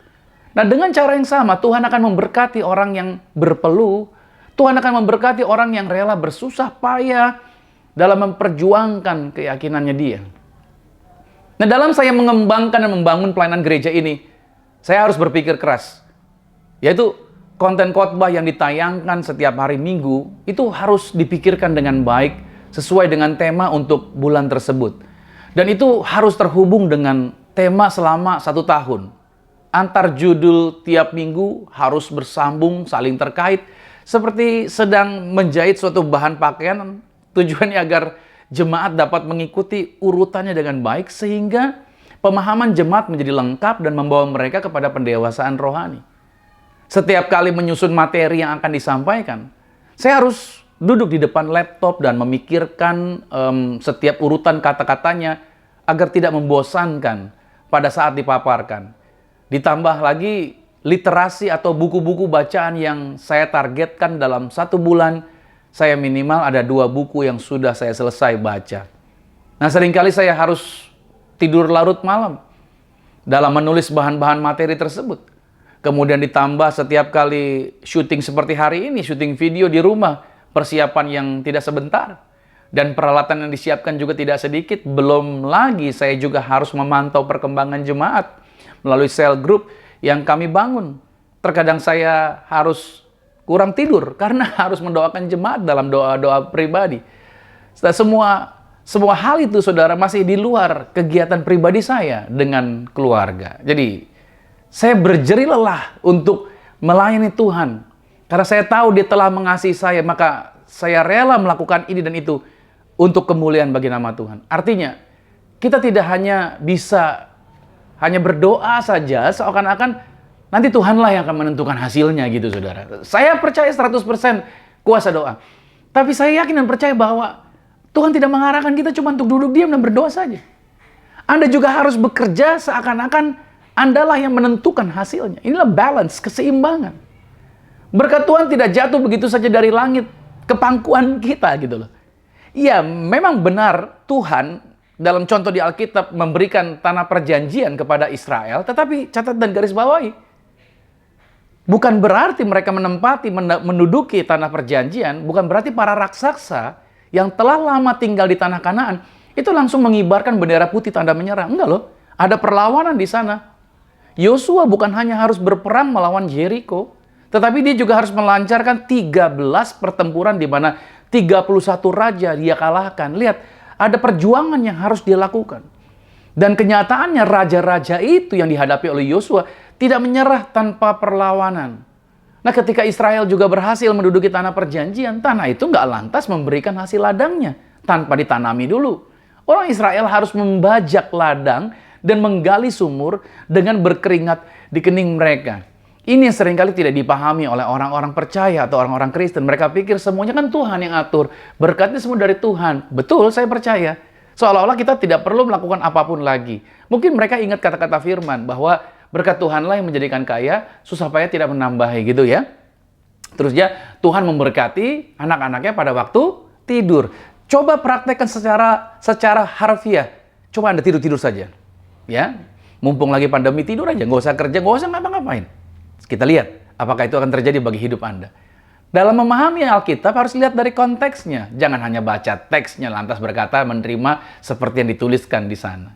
Nah dengan cara yang sama Tuhan akan memberkati orang yang berpeluh. Tuhan akan memberkati orang yang rela bersusah payah dalam memperjuangkan keyakinannya Dia. Nah, dalam saya mengembangkan dan membangun pelayanan gereja ini, saya harus berpikir keras. Yaitu konten khotbah yang ditayangkan setiap hari Minggu itu harus dipikirkan dengan baik sesuai dengan tema untuk bulan tersebut. Dan itu harus terhubung dengan tema selama 1 tahun. Antar judul tiap minggu harus bersambung, saling terkait. Seperti sedang menjahit suatu bahan pakaian, tujuannya agar jemaat dapat mengikuti urutannya dengan baik, sehingga pemahaman jemaat menjadi lengkap dan membawa mereka kepada pendewasaan rohani. Setiap kali menyusun materi yang akan disampaikan, saya harus duduk di depan laptop dan memikirkan setiap urutan kata-katanya agar tidak membosankan pada saat dipaparkan. Ditambah lagi literasi atau buku-buku bacaan yang saya targetkan dalam 1 bulan, saya minimal ada 2 buku yang sudah saya selesai baca. Nah, seringkali saya harus tidur larut malam dalam menulis bahan-bahan materi tersebut. Kemudian ditambah setiap kali syuting seperti hari ini, syuting video di rumah, persiapan yang tidak sebentar. Dan peralatan yang disiapkan juga tidak sedikit. Belum lagi saya juga harus memantau perkembangan jemaat melalui cell group yang kami bangun. Terkadang saya harus kurang tidur karena harus mendoakan jemaat dalam doa-doa pribadi. Semua hal itu, saudara, masih di luar kegiatan pribadi saya dengan keluarga. Jadi, saya berjerih lelah untuk melayani Tuhan. Karena saya tahu Dia telah mengasihi saya, maka saya rela melakukan ini dan itu untuk kemuliaan bagi nama Tuhan. Artinya, kita tidak hanya bisa hanya berdoa saja, seakan-akan nanti Tuhanlah yang akan menentukan hasilnya gitu, saudara. Saya percaya 100% kuasa doa. Tapi saya yakin dan percaya bahwa Tuhan tidak mengarahkan kita cuma untuk duduk diam dan berdoa saja. Anda juga harus bekerja seakan-akan Andalah yang menentukan hasilnya. Inilah balance, keseimbangan. Berkat Tuhan tidak jatuh begitu saja dari langit ke pangkuan kita gitu loh. Ya, memang benar Tuhan dalam contoh di Alkitab memberikan tanah perjanjian kepada Israel, tetapi catat dan garis bawahi, bukan berarti mereka menduduki tanah perjanjian, bukan berarti para raksasa yang telah lama tinggal di tanah Kanaan itu langsung mengibarkan bendera putih tanda menyerah. Enggak loh, ada perlawanan di sana. Yosua bukan hanya harus berperang melawan Jericho, tetapi dia juga harus melancarkan 13 pertempuran di mana 31 raja dia kalahkan. Lihat, ada perjuangan yang harus dia lakukan. Dan kenyataannya raja-raja itu yang dihadapi oleh Yosua tidak menyerah tanpa perlawanan. Nah, ketika Israel juga berhasil menduduki tanah perjanjian, tanah itu nggak lantas memberikan hasil ladangnya tanpa ditanami dulu. Orang Israel harus membajak ladang dan menggali sumur dengan berkeringat di kening mereka. Ini yang seringkali tidak dipahami oleh orang-orang percaya atau orang-orang Kristen. Mereka pikir semuanya kan Tuhan yang atur. Berkatnya semua dari Tuhan. Betul, saya percaya. Seolah-olah kita tidak perlu melakukan apapun lagi. Mungkin mereka ingat kata-kata firman bahwa berkat Tuhanlah yang menjadikan kaya, susah payah tidak menambahi gitu ya. Terus ya, Tuhan memberkati anak-anaknya pada waktu tidur. Coba praktekkan secara harfiah. Coba Anda tidur-tidur saja. Ya, mumpung lagi pandemi, tidur aja, nggak usah kerja, nggak usah ngapa-ngapain. Kita lihat apakah itu akan terjadi bagi hidup Anda. Dalam memahami Alkitab harus lihat dari konteksnya. Jangan hanya baca teksnya lantas berkata menerima seperti yang dituliskan di sana.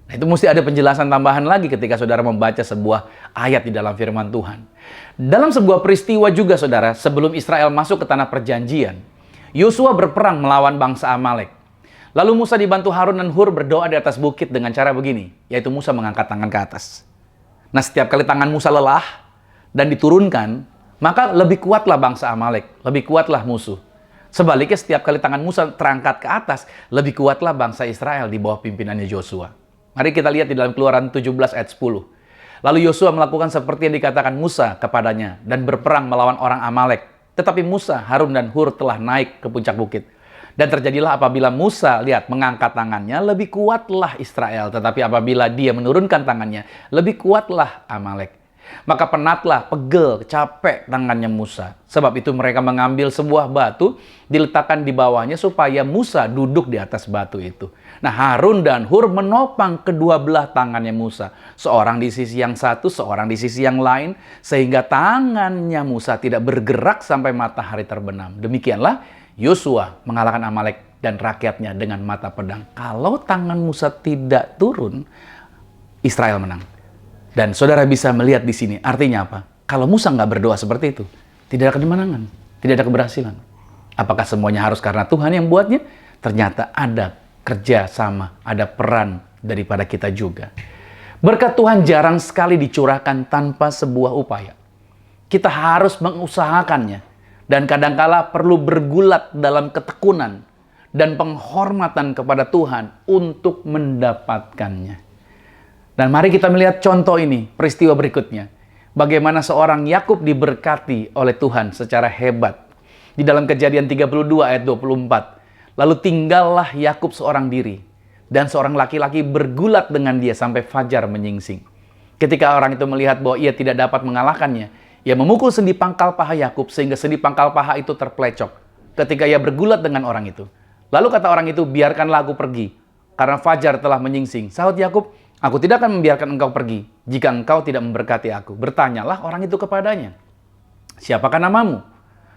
Nah, itu mesti ada penjelasan tambahan lagi ketika saudara membaca sebuah ayat di dalam firman Tuhan. Dalam sebuah peristiwa juga, saudara, sebelum Israel masuk ke tanah perjanjian, Yosua berperang melawan bangsa Amalek. Lalu Musa dibantu Harun dan Hur berdoa di atas bukit dengan cara begini, yaitu Musa mengangkat tangan ke atas. Nah, setiap kali tangan Musa lelah dan diturunkan, maka lebih kuatlah bangsa Amalek, lebih kuatlah musuh. Sebaliknya, setiap kali tangan Musa terangkat ke atas, lebih kuatlah bangsa Israel di bawah pimpinannya Yosua. Mari kita lihat di dalam Keluaran 17 ayat 10. Lalu Yosua melakukan seperti yang dikatakan Musa kepadanya dan berperang melawan orang Amalek. Tetapi Musa, Harun dan Hur telah naik ke puncak bukit. Dan terjadilah apabila Musa, lihat, mengangkat tangannya, lebih kuatlah Israel. Tetapi apabila dia menurunkan tangannya, lebih kuatlah Amalek. Maka penatlah, pegel, capek tangannya Musa. Sebab itu mereka mengambil sebuah batu, diletakkan di bawahnya supaya Musa duduk di atas batu itu. Nah, Harun dan Hur menopang kedua belah tangannya Musa. Seorang di sisi yang satu, seorang di sisi yang lain. Sehingga tangannya Musa tidak bergerak sampai matahari terbenam. Demikianlah Yosua mengalahkan Amalek dan rakyatnya dengan mata pedang. Kalau tangan Musa tidak turun, Israel menang. Dan saudara bisa melihat di sini, artinya apa? Kalau Musa nggak berdoa seperti itu, tidak ada kemenangan, tidak ada keberhasilan. Apakah semuanya harus karena Tuhan yang buatnya? Ternyata ada kerja sama, ada peran daripada kita juga. Berkat Tuhan jarang sekali dicurahkan tanpa sebuah upaya. Kita harus mengusahakannya. Dan kadangkala perlu bergulat dalam ketekunan dan penghormatan kepada Tuhan untuk mendapatkannya. Dan mari kita melihat contoh ini, peristiwa berikutnya. Bagaimana seorang Yakub diberkati oleh Tuhan secara hebat. Di dalam Kejadian 32 ayat 24. Lalu tinggallah Yakub seorang diri. Dan seorang laki-laki bergulat dengan dia sampai fajar menyingsing. Ketika orang itu melihat bahwa ia tidak dapat mengalahkannya, ia memukul sendi pangkal paha Yakub sehingga sendi pangkal paha itu terpelecok ketika ia bergulat dengan orang itu. Lalu kata orang itu, biarkanlah aku pergi, karena fajar telah menyingsing. Sahut Yakub, aku tidak akan membiarkan engkau pergi, jika engkau tidak memberkati aku. Bertanyalah orang itu kepadanya, siapakah namamu?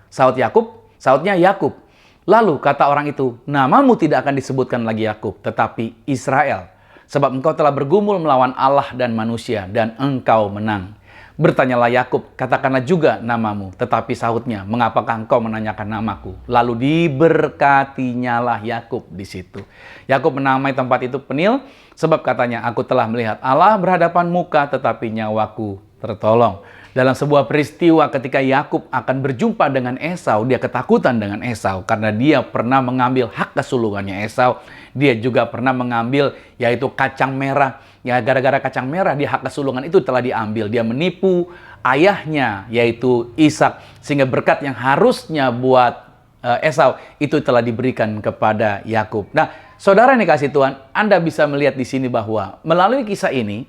Sahutnya Yakub. Lalu kata orang itu, namamu tidak akan disebutkan lagi Yakub, tetapi Israel. Sebab engkau telah bergumul melawan Allah dan manusia, dan engkau menang. Bertanyalah Yakub, katakanlah juga namamu. Tetapi sahutnya, mengapakah engkau menanyakan namaku? Lalu diberkatinyalah Yakub di situ. Yakub menamai tempat itu Penil, sebab katanya, aku telah melihat Allah berhadapan muka, tetapi nyawaku tertolong. Dalam sebuah peristiwa ketika Yakub akan berjumpa dengan Esau, dia ketakutan dengan Esau karena dia pernah mengambil hak kesulungannya Esau. Dia juga pernah mengambil yaitu kacang merah. Ya, gara-gara kacang merah dia hak kesulungan itu telah diambil. Dia menipu ayahnya yaitu Ishak, sehingga berkat yang harusnya buat Esau itu telah diberikan kepada Yakub. Nah, saudara yang dikasih Tuhan, Anda bisa melihat di sini bahwa melalui kisah ini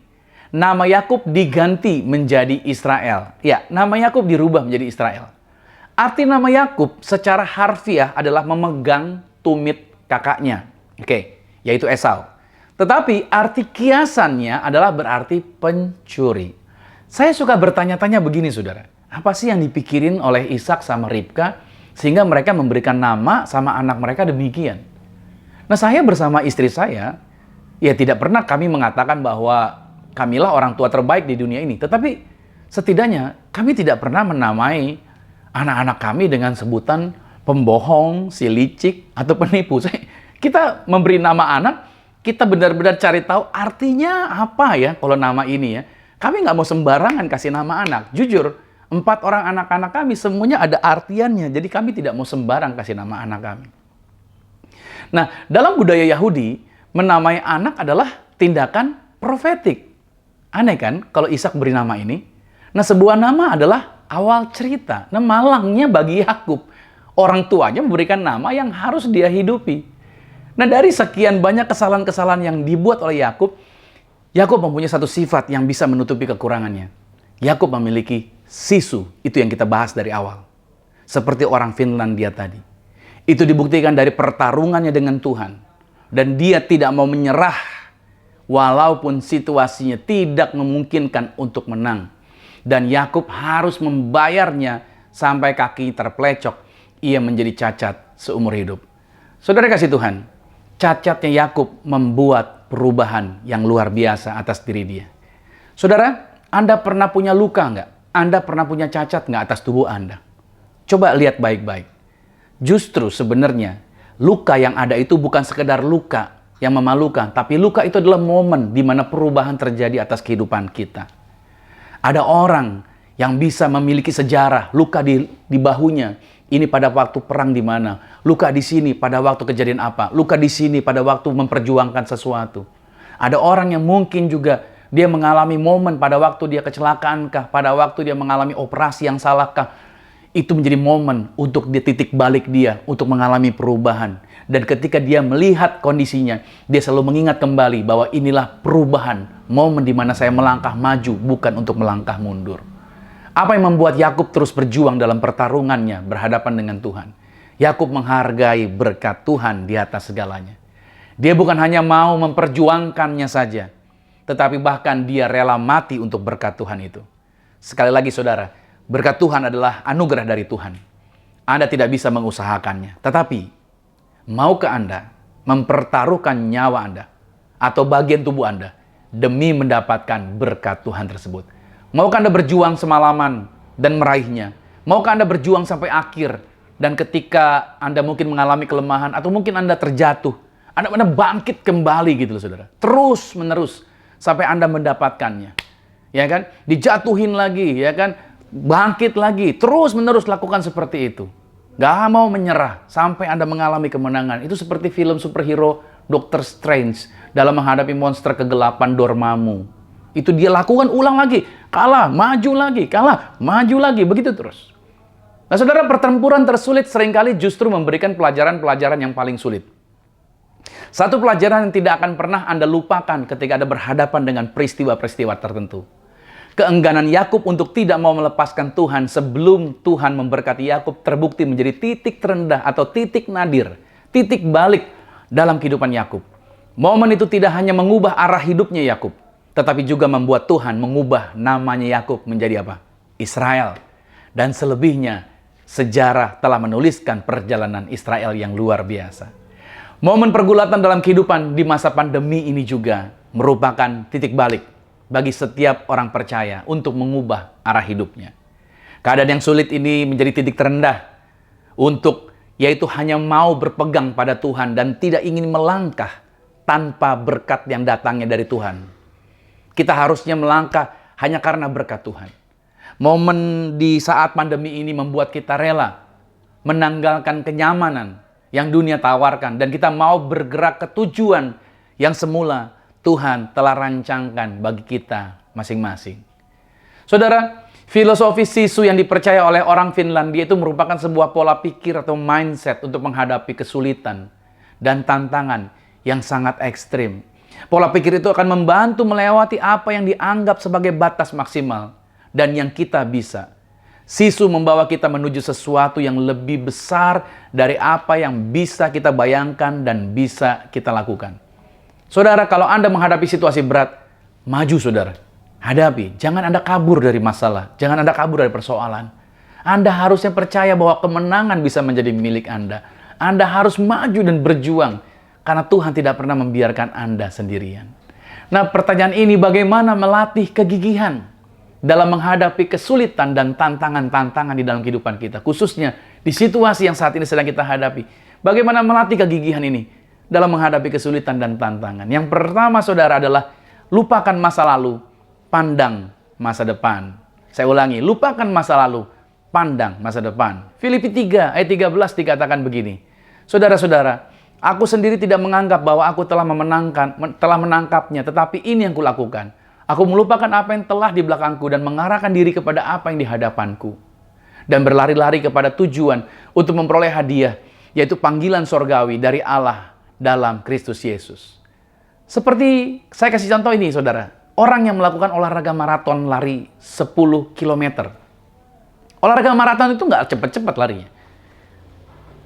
nama Yakub diganti menjadi Israel. Ya, nama Yakub dirubah menjadi Israel. Arti nama Yakub secara harfiah adalah memegang tumit kakaknya. Oke, yaitu Esau. Tetapi arti kiasannya adalah berarti pencuri. Saya suka bertanya-tanya begini, saudara. Apa sih yang dipikirin oleh Ishak sama Ribka sehingga mereka memberikan nama sama anak mereka demikian? Nah, saya bersama istri saya, ya tidak pernah kami mengatakan bahwa kamilah orang tua terbaik di dunia ini. Tetapi setidaknya kami tidak pernah menamai anak-anak kami dengan sebutan pembohong, si licik, atau penipu. Kita memberi nama anak, kita benar-benar cari tahu artinya apa ya kalau nama ini ya. Kami nggak mau sembarangan kasih nama anak. Jujur, 4 orang anak-anak kami semuanya ada artiannya. Jadi kami tidak mau sembarang kasih nama anak kami. Nah, dalam budaya Yahudi, menamai anak adalah tindakan profetik. Aneh kan kalau Ishak beri nama ini? Nah, sebuah nama adalah awal cerita. Nah, malangnya bagi Yakub, orang tuanya memberikan nama yang harus dia hidupi. Nah, dari sekian banyak kesalahan-kesalahan yang dibuat oleh Yakub, Yakub mempunyai satu sifat yang bisa menutupi kekurangannya. Yakub memiliki sisu, itu yang kita bahas dari awal. Seperti orang Finlandia tadi. Itu dibuktikan dari pertarungannya dengan Tuhan. Dan dia tidak mau menyerah walaupun situasinya tidak memungkinkan untuk menang. Dan Yakub harus membayarnya sampai kaki terpelecok. Ia menjadi cacat seumur hidup. Saudara kasih Tuhan, cacatnya Yakub membuat perubahan yang luar biasa atas diri dia. Saudara, Anda pernah punya luka nggak? Anda pernah punya cacat nggak atas tubuh Anda? Coba lihat baik-baik. Justru sebenarnya luka yang ada itu bukan sekedar luka yang memalukan, tapi luka itu adalah momen di mana perubahan terjadi atas kehidupan kita. Ada orang yang bisa memiliki sejarah, luka di bahunya, ini pada waktu perang di mana, luka di sini pada waktu kejadian apa, luka di sini pada waktu memperjuangkan sesuatu. Ada orang yang mungkin juga dia mengalami momen pada waktu dia kecelakaankah, pada waktu dia mengalami operasi yang salahkah. Itu menjadi momen untuk dia titik balik dia, untuk mengalami perubahan. Dan ketika dia melihat kondisinya, dia selalu mengingat kembali bahwa inilah perubahan, momen di mana saya melangkah maju, bukan untuk melangkah mundur. Apa yang membuat Yakub terus berjuang dalam pertarungannya berhadapan dengan Tuhan? Yakub menghargai berkat Tuhan di atas segalanya. Dia bukan hanya mau memperjuangkannya saja, tetapi bahkan dia rela mati untuk berkat Tuhan itu. Sekali lagi saudara, berkat Tuhan adalah anugerah dari Tuhan. Anda tidak bisa mengusahakannya. Tetapi, maukah Anda mempertaruhkan nyawa Anda atau bagian tubuh Anda demi mendapatkan berkat Tuhan tersebut? Maukah Anda berjuang semalaman dan meraihnya? Maukah Anda berjuang sampai akhir? Dan ketika Anda mungkin mengalami kelemahan atau mungkin Anda terjatuh, Anda bangkit kembali gitu loh saudara. Terus menerus sampai Anda mendapatkannya. Ya kan? Dijatuhin lagi, ya kan? Bangkit lagi, terus menerus lakukan seperti itu. Gak mau menyerah sampai Anda mengalami kemenangan. Itu seperti film superhero Doctor Strange dalam menghadapi monster kegelapan Dormammu. Itu dia lakukan ulang lagi, kalah, maju lagi, kalah, maju lagi, begitu terus. Nah saudara, pertempuran tersulit seringkali justru memberikan pelajaran-pelajaran yang paling sulit. Satu pelajaran yang tidak akan pernah Anda lupakan ketika Anda berhadapan dengan peristiwa-peristiwa tertentu. Keengganan Yakub untuk tidak mau melepaskan Tuhan sebelum Tuhan memberkati Yakub terbukti menjadi titik terendah atau titik nadir, titik balik dalam kehidupan Yakub. Momen itu tidak hanya mengubah arah hidupnya Yakub, tetapi juga membuat Tuhan mengubah namanya Yakub menjadi apa? Israel. Dan selebihnya, sejarah telah menuliskan perjalanan Israel yang luar biasa. Momen pergulatan dalam kehidupan di masa pandemi ini juga merupakan titik balik bagi setiap orang percaya untuk mengubah arah hidupnya. Keadaan yang sulit ini menjadi titik terendah untuk yaitu hanya mau berpegang pada Tuhan dan tidak ingin melangkah tanpa berkat yang datangnya dari Tuhan. Kita harusnya melangkah hanya karena berkat Tuhan. Momen di saat pandemi ini membuat kita rela menanggalkan kenyamanan yang dunia tawarkan dan kita mau bergerak ke tujuan yang semula Tuhan telah rancangkan bagi kita masing-masing. Saudara, filosofi Sisu yang dipercaya oleh orang Finlandia itu merupakan sebuah pola pikir atau mindset untuk menghadapi kesulitan dan tantangan yang sangat ekstrim. Pola pikir itu akan membantu melewati apa yang dianggap sebagai batas maksimal dan yang kita bisa. Sisu membawa kita menuju sesuatu yang lebih besar dari apa yang bisa kita bayangkan dan bisa kita lakukan. Saudara, kalau Anda menghadapi situasi berat, maju saudara. Hadapi. Jangan Anda kabur dari masalah. Jangan Anda kabur dari persoalan. Anda harusnya percaya bahwa kemenangan bisa menjadi milik Anda. Anda harus maju dan berjuang. Karena Tuhan tidak pernah membiarkan Anda sendirian. Nah, pertanyaan ini bagaimana melatih kegigihan dalam menghadapi kesulitan dan tantangan-tantangan di dalam kehidupan kita. Khususnya di situasi yang saat ini sedang kita hadapi. Bagaimana melatih kegigihan ini dalam menghadapi kesulitan dan tantangan. Yang pertama saudara adalah lupakan masa lalu, pandang masa depan. Saya ulangi, lupakan masa lalu, pandang masa depan. Filipi 3 ayat 13 dikatakan begini. Saudara-saudara, aku sendiri tidak menganggap bahwa aku telah menangkapnya, tetapi ini yang kulakukan. Aku melupakan apa yang telah di belakangku dan mengarahkan diri kepada apa yang di hadapanku. Dan berlari-lari kepada tujuan untuk memperoleh hadiah, yaitu panggilan sorgawi dari Allah dalam Kristus Yesus. Seperti saya kasih contoh ini, saudara. Orang yang melakukan olahraga maraton lari 10 km. Olahraga maraton itu nggak cepat-cepat larinya.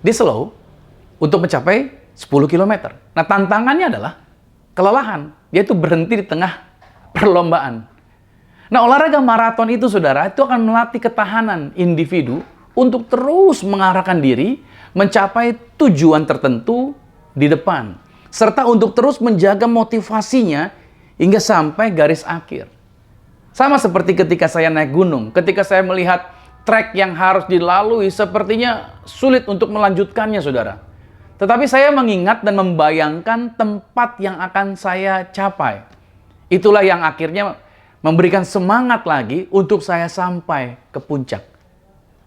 Dia slow untuk mencapai 10 km. Nah, tantangannya adalah kelelahan, yaitu berhenti di tengah perlombaan. Nah, olahraga maraton itu, saudara, itu akan melatih ketahanan individu untuk terus mengarahkan diri mencapai tujuan tertentu di depan, serta untuk terus menjaga motivasinya hingga sampai garis akhir. Sama seperti ketika saya naik gunung, ketika saya melihat trek yang harus dilalui sepertinya sulit untuk melanjutkannya, saudara. Tetapi saya mengingat dan membayangkan tempat yang akan saya capai. Itulah yang akhirnya memberikan semangat lagi untuk saya sampai ke puncak.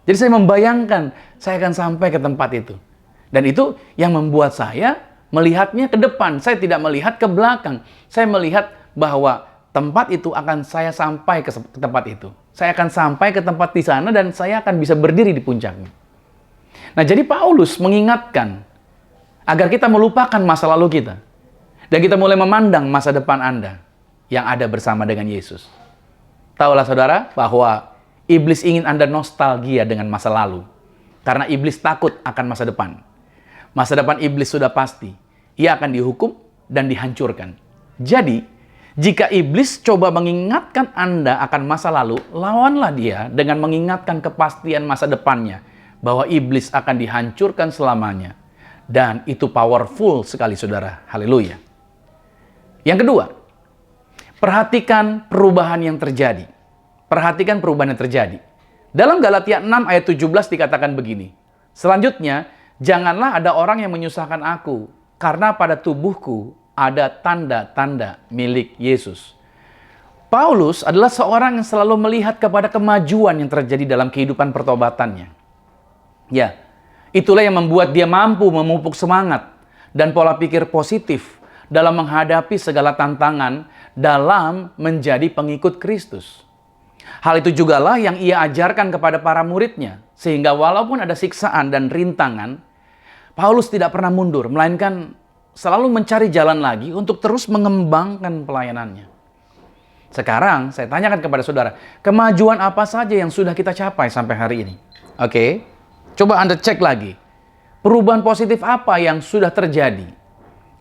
Jadi saya membayangkan saya akan sampai ke tempat itu. Dan itu yang membuat saya melihatnya ke depan. Saya tidak melihat ke belakang. Saya melihat bahwa tempat itu akan saya sampai ke tempat itu. Saya akan sampai ke tempat di sana dan saya akan bisa berdiri di puncaknya. Nah, jadi Paulus mengingatkan agar kita melupakan masa lalu kita. Dan kita mulai memandang masa depan Anda yang ada bersama dengan Yesus. Tahulah saudara bahwa iblis ingin Anda nostalgia dengan masa lalu. Karena iblis takut akan masa depan. Masa depan iblis sudah pasti. Ia akan dihukum dan dihancurkan. Jadi, jika iblis coba mengingatkan Anda akan masa lalu, lawanlah dia dengan mengingatkan kepastian masa depannya. Bahwa iblis akan dihancurkan selamanya. Dan itu powerful sekali, saudara. Haleluya. Yang kedua, perhatikan perubahan yang terjadi. Perhatikan perubahan yang terjadi. Dalam Galatia 6 ayat 17 dikatakan begini. Selanjutnya, janganlah ada orang yang menyusahkan aku, karena pada tubuhku ada tanda-tanda milik Yesus. Paulus adalah seorang yang selalu melihat kepada kemajuan yang terjadi dalam kehidupan pertobatannya. Ya, itulah yang membuat dia mampu memupuk semangat dan pola pikir positif dalam menghadapi segala tantangan dalam menjadi pengikut Kristus. Hal itu jugalah yang ia ajarkan kepada para muridnya, sehingga walaupun ada siksaan dan rintangan, Paulus tidak pernah mundur, melainkan selalu mencari jalan lagi untuk terus mengembangkan pelayanannya. Sekarang saya tanyakan kepada saudara, kemajuan apa saja yang sudah kita capai sampai hari ini? Oke, coba Anda cek lagi. Perubahan positif apa yang sudah terjadi?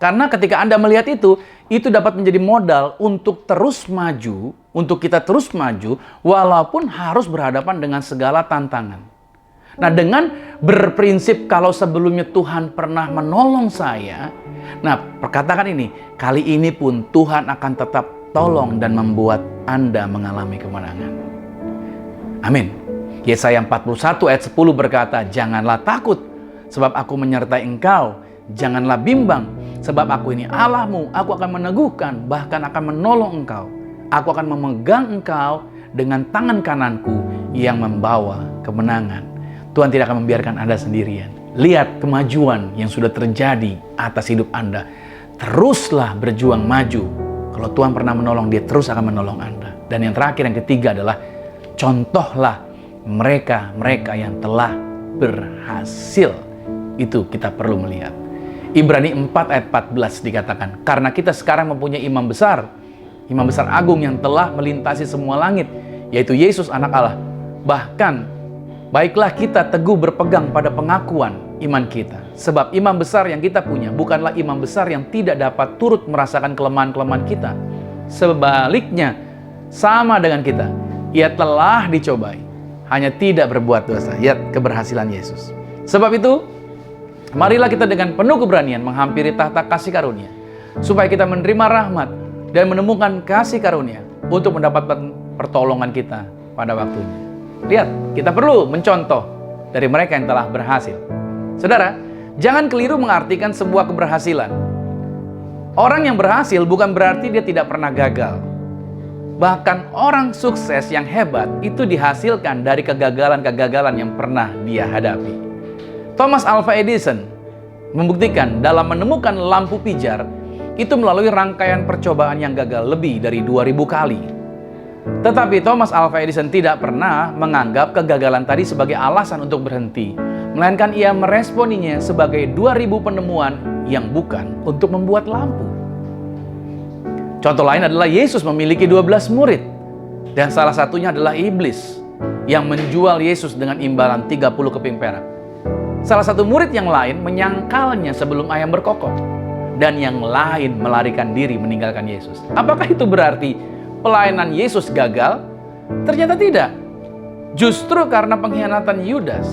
Karena ketika Anda melihat itu dapat menjadi modal untuk terus maju, untuk kita terus maju, walaupun harus berhadapan dengan segala tantangan. Nah, dengan berprinsip kalau sebelumnya Tuhan pernah menolong saya, nah, perkatakan ini, kali ini pun Tuhan akan tetap tolong dan membuat Anda mengalami kemenangan. Amin. Yesaya 41 ayat 10 berkata, "Janganlah takut, sebab aku menyertai engkau. Janganlah bimbang, sebab aku ini Allahmu. Aku akan meneguhkan, bahkan akan menolong engkau. Aku akan memegang engkau dengan tangan kananku yang membawa kemenangan." Tuhan tidak akan membiarkan Anda sendirian. Lihat kemajuan yang sudah terjadi atas hidup Anda. Teruslah berjuang maju. Kalau Tuhan pernah menolong, Dia terus akan menolong Anda. Dan yang terakhir, yang ketiga adalah contohlah mereka yang telah berhasil. Itu kita perlu melihat. Ibrani 4 ayat 14 dikatakan, "Karena kita sekarang mempunyai imam besar agung yang telah melintasi semua langit, yaitu Yesus anak Allah. Bahkan, baiklah kita teguh berpegang pada pengakuan iman kita. Sebab imam besar yang kita punya bukanlah imam besar yang tidak dapat turut merasakan kelemahan-kelemahan kita. Sebaliknya, sama dengan kita, Ia telah dicobai, hanya tidak berbuat dosa." Lihat keberhasilan Yesus. Sebab itu, marilah kita dengan penuh keberanian menghampiri tahta kasih karunia, supaya kita menerima rahmat dan menemukan kasih karunia untuk mendapatkan pertolongan kita pada waktunya. Lihat, kita perlu mencontoh dari mereka yang telah berhasil. Saudara, jangan keliru mengartikan sebuah keberhasilan. Orang yang berhasil bukan berarti dia tidak pernah gagal. Bahkan orang sukses yang hebat itu dihasilkan dari kegagalan-kegagalan yang pernah dia hadapi. Thomas Alva Edison membuktikan dalam menemukan lampu pijar itu melalui rangkaian percobaan yang gagal lebih dari 2000 kali. Tetapi Thomas Alva Edison tidak pernah menganggap kegagalan tadi sebagai alasan untuk berhenti, melainkan ia meresponinya sebagai 2000 penemuan yang bukan untuk membuat lampu. Contoh lain adalah Yesus memiliki 12 murid, dan salah satunya adalah iblis yang menjual Yesus dengan imbalan 30 keping perak. Salah satu murid yang lain menyangkalnya sebelum ayam berkokok, dan yang lain melarikan diri meninggalkan Yesus. Apakah itu berarti pelayanan Yesus gagal? Ternyata tidak. Justru karena pengkhianatan Yudas,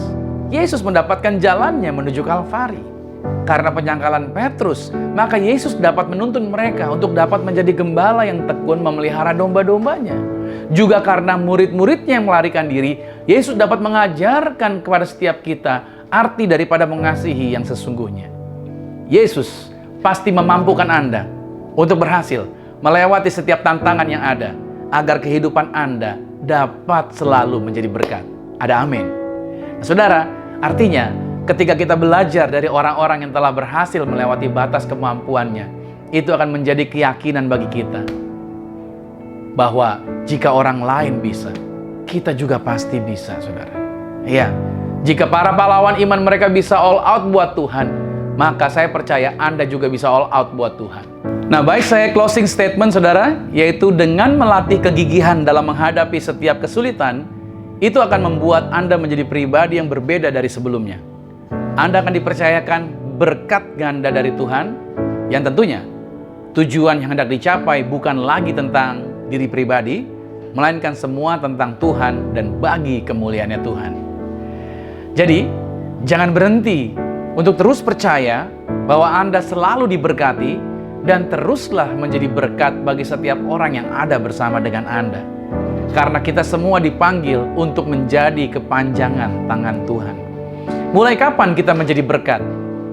Yesus mendapatkan jalannya menuju Kalvari. Karena penyangkalan Petrus, maka Yesus dapat menuntun mereka untuk dapat menjadi gembala yang tekun memelihara domba-dombanya. Juga karena murid-muridnya yang melarikan diri, Yesus dapat mengajarkan kepada setiap kita arti daripada mengasihi yang sesungguhnya. Yesus pasti memampukan Anda untuk berhasil melewati setiap tantangan yang ada, agar kehidupan Anda dapat selalu menjadi berkat. Ada amin. Nah, saudara, artinya ketika kita belajar dari orang-orang yang telah berhasil melewati batas kemampuannya, itu akan menjadi keyakinan bagi kita bahwa jika orang lain bisa, kita juga pasti bisa, saudara. Ya, jika para pahlawan iman mereka bisa all out buat Tuhan, maka saya percaya Anda juga bisa all out buat Tuhan. Nah, baik, saya closing statement, saudara, yaitu dengan melatih kegigihan dalam menghadapi setiap kesulitan, itu akan membuat Anda menjadi pribadi yang berbeda dari sebelumnya. Anda akan dipercayakan berkat ganda dari Tuhan, yang tentunya tujuan yang hendak dicapai bukan lagi tentang diri pribadi, melainkan semua tentang Tuhan dan bagi kemuliaannya Tuhan. Jadi, jangan berhenti untuk terus percaya bahwa Anda selalu diberkati, dan teruslah menjadi berkat bagi setiap orang yang ada bersama dengan Anda. Karena kita semua dipanggil untuk menjadi kepanjangan tangan Tuhan. Mulai kapan kita menjadi berkat?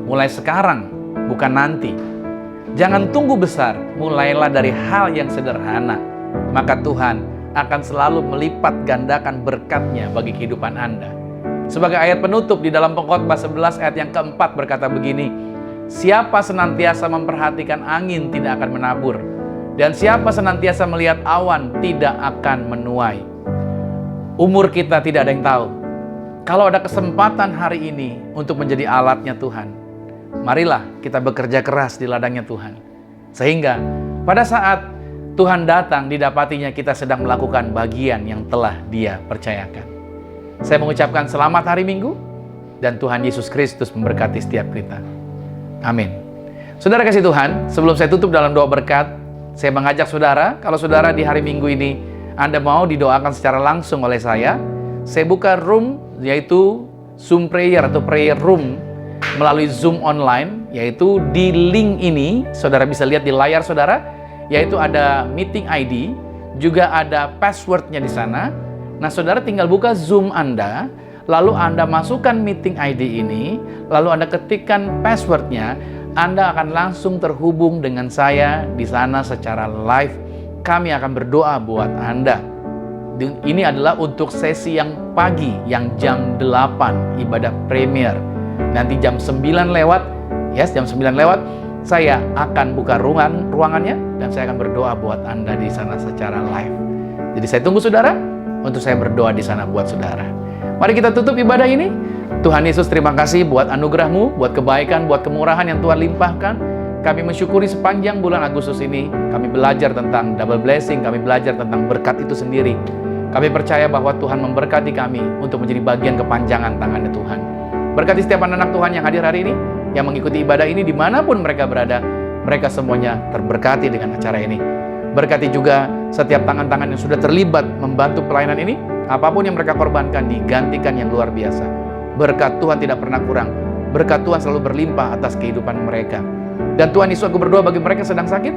Mulai sekarang, bukan nanti. Jangan tunggu besar, mulailah dari hal yang sederhana. Maka Tuhan akan selalu melipat gandakan berkat-Nya bagi kehidupan Anda. Sebagai ayat penutup di dalam Pengkhotbah 11 ayat yang keempat berkata begini, "Siapa senantiasa memperhatikan angin tidak akan menabur, dan siapa senantiasa melihat awan tidak akan menuai." Umur kita tidak ada yang tahu. Kalau ada kesempatan hari ini untuk menjadi alatnya Tuhan, marilah kita bekerja keras di ladangnya Tuhan. Sehingga pada saat Tuhan datang, didapatinya kita sedang melakukan bagian yang telah Dia percayakan. Saya mengucapkan selamat hari Minggu, dan Tuhan Yesus Kristus memberkati setiap kita. Amin. Saudara kasih Tuhan, sebelum saya tutup dalam doa berkat, saya mengajak saudara, kalau saudara di hari Minggu ini Anda mau didoakan secara langsung oleh saya buka room, yaitu Zoom prayer atau prayer room melalui Zoom online, yaitu di link ini, saudara bisa lihat di layar saudara, yaitu ada meeting ID, juga ada passwordnya di sana. Nah, saudara tinggal buka Zoom Anda, lalu Anda masukkan meeting ID ini, lalu Anda ketikkan passwordnya, Anda akan langsung terhubung dengan saya di sana secara live. Kami akan berdoa buat Anda. Ini adalah untuk sesi yang pagi, yang jam 8, ibadah premier. Nanti jam 9 lewat, jam 9 lewat, saya akan buka ruangannya, dan saya akan berdoa buat Anda di sana secara live. Jadi saya tunggu saudara, untuk saya berdoa di sana buat saudara. Mari kita tutup ibadah ini. Tuhan Yesus, terima kasih buat anugerah-Mu, buat kebaikan, buat kemurahan yang Tuhan limpahkan. Kami mensyukuri sepanjang bulan Agustus ini, kami belajar tentang double blessing, kami belajar tentang berkat itu sendiri. Kami percaya bahwa Tuhan memberkati kami untuk menjadi bagian kepanjangan tangan-Nya Tuhan. Berkati setiap anak-anak Tuhan yang hadir hari ini, yang mengikuti ibadah ini dimanapun mereka berada, mereka semuanya terberkati dengan acara ini. Berkati juga setiap tangan-tangan yang sudah terlibat membantu pelayanan ini, apapun yang mereka korbankan digantikan yang luar biasa. Berkat Tuhan tidak pernah kurang, berkat Tuhan selalu berlimpah atas kehidupan mereka. Dan Tuhan Yesus, aku berdoa bagi mereka yang sedang sakit,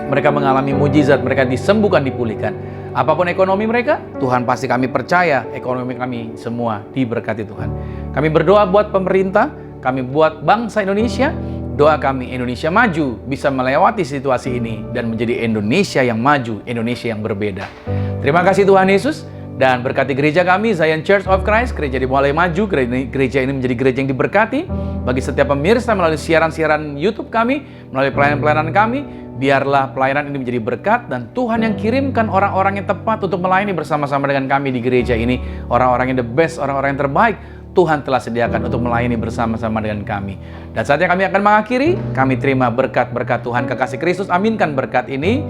mereka mengalami mujizat, mereka disembuhkan, dipulihkan. Apapun ekonomi mereka, Tuhan pasti kami percaya ekonomi kami semua diberkati Tuhan. Kami berdoa buat pemerintah, kami buat bangsa Indonesia. Doa kami Indonesia maju, bisa melewati situasi ini dan menjadi Indonesia yang maju, Indonesia yang berbeda. Terima kasih Tuhan Yesus, dan berkati gereja kami, Zion Church of Christ, gereja dimulai maju, gereja ini menjadi gereja yang diberkati. Bagi setiap pemirsa melalui siaran-siaran YouTube kami, melalui pelayanan-pelayanan kami, biarlah pelayanan ini menjadi berkat, dan Tuhan yang kirimkan orang-orang yang tepat untuk melayani bersama-sama dengan kami di gereja ini, orang-orang yang the best, orang-orang yang terbaik, Tuhan telah sediakan untuk melayani bersama-sama dengan kami. Dan saatnya kami akan mengakhiri, kami terima berkat-berkat Tuhan kekasih Kristus. Aminkan berkat ini.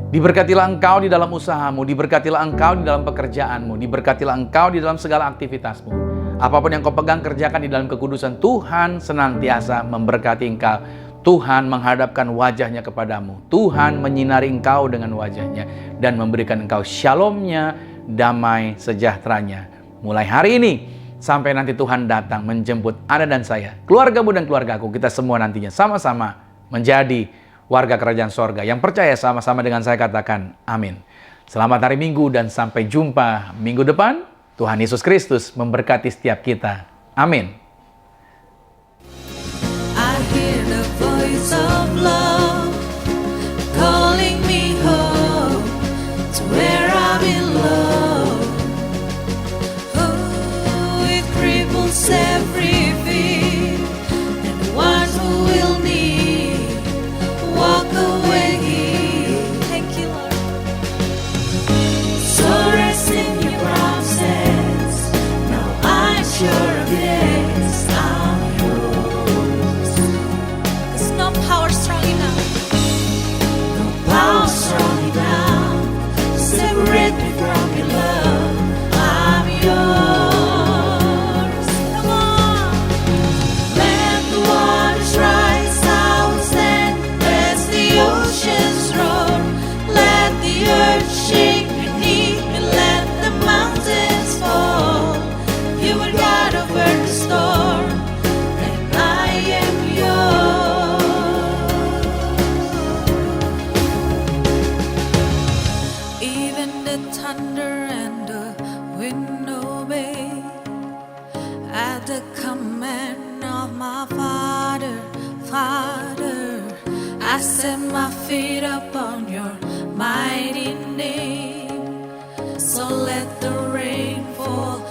Diberkatilah engkau di dalam usahamu, diberkatilah engkau di dalam pekerjaanmu, diberkatilah engkau di dalam segala aktivitasmu. Apapun yang kau pegang, kerjakan di dalam kekudusan. Tuhan senantiasa memberkati engkau. Tuhan menghadapkan wajahnya kepadamu. Tuhan menyinari engkau dengan wajahnya dan memberikan engkau shalom-Nya, damai sejahteranya. Mulai hari ini sampai nanti Tuhan datang menjemput Anda dan saya, keluargamu dan keluargaku, kita semua nantinya sama-sama menjadi warga kerajaan sorga yang percaya. Sama-sama dengan saya katakan amin. Selamat hari Minggu dan sampai jumpa minggu depan. Tuhan Yesus Kristus memberkati setiap kita. Amin. I hear the voice of love calling me home to where I belong. Oh, it cripples every fear, and the ones who will need walk away. Thank you, Lord. So rest in your promises. Now I'm sure of this. I'm yours. 'Cause no power strong enough. No power strong enough to separate me from your love. I'm yours. Come on. Let the waters rise, I will stand. As the oceans roar, let the earth shake beneath me. Let the mountains fall. You are God over the storm, and I am yours. Even the thunder and the wind obey at the command of my Father. Father, I set my feet upon your mighty name. So let the rain fall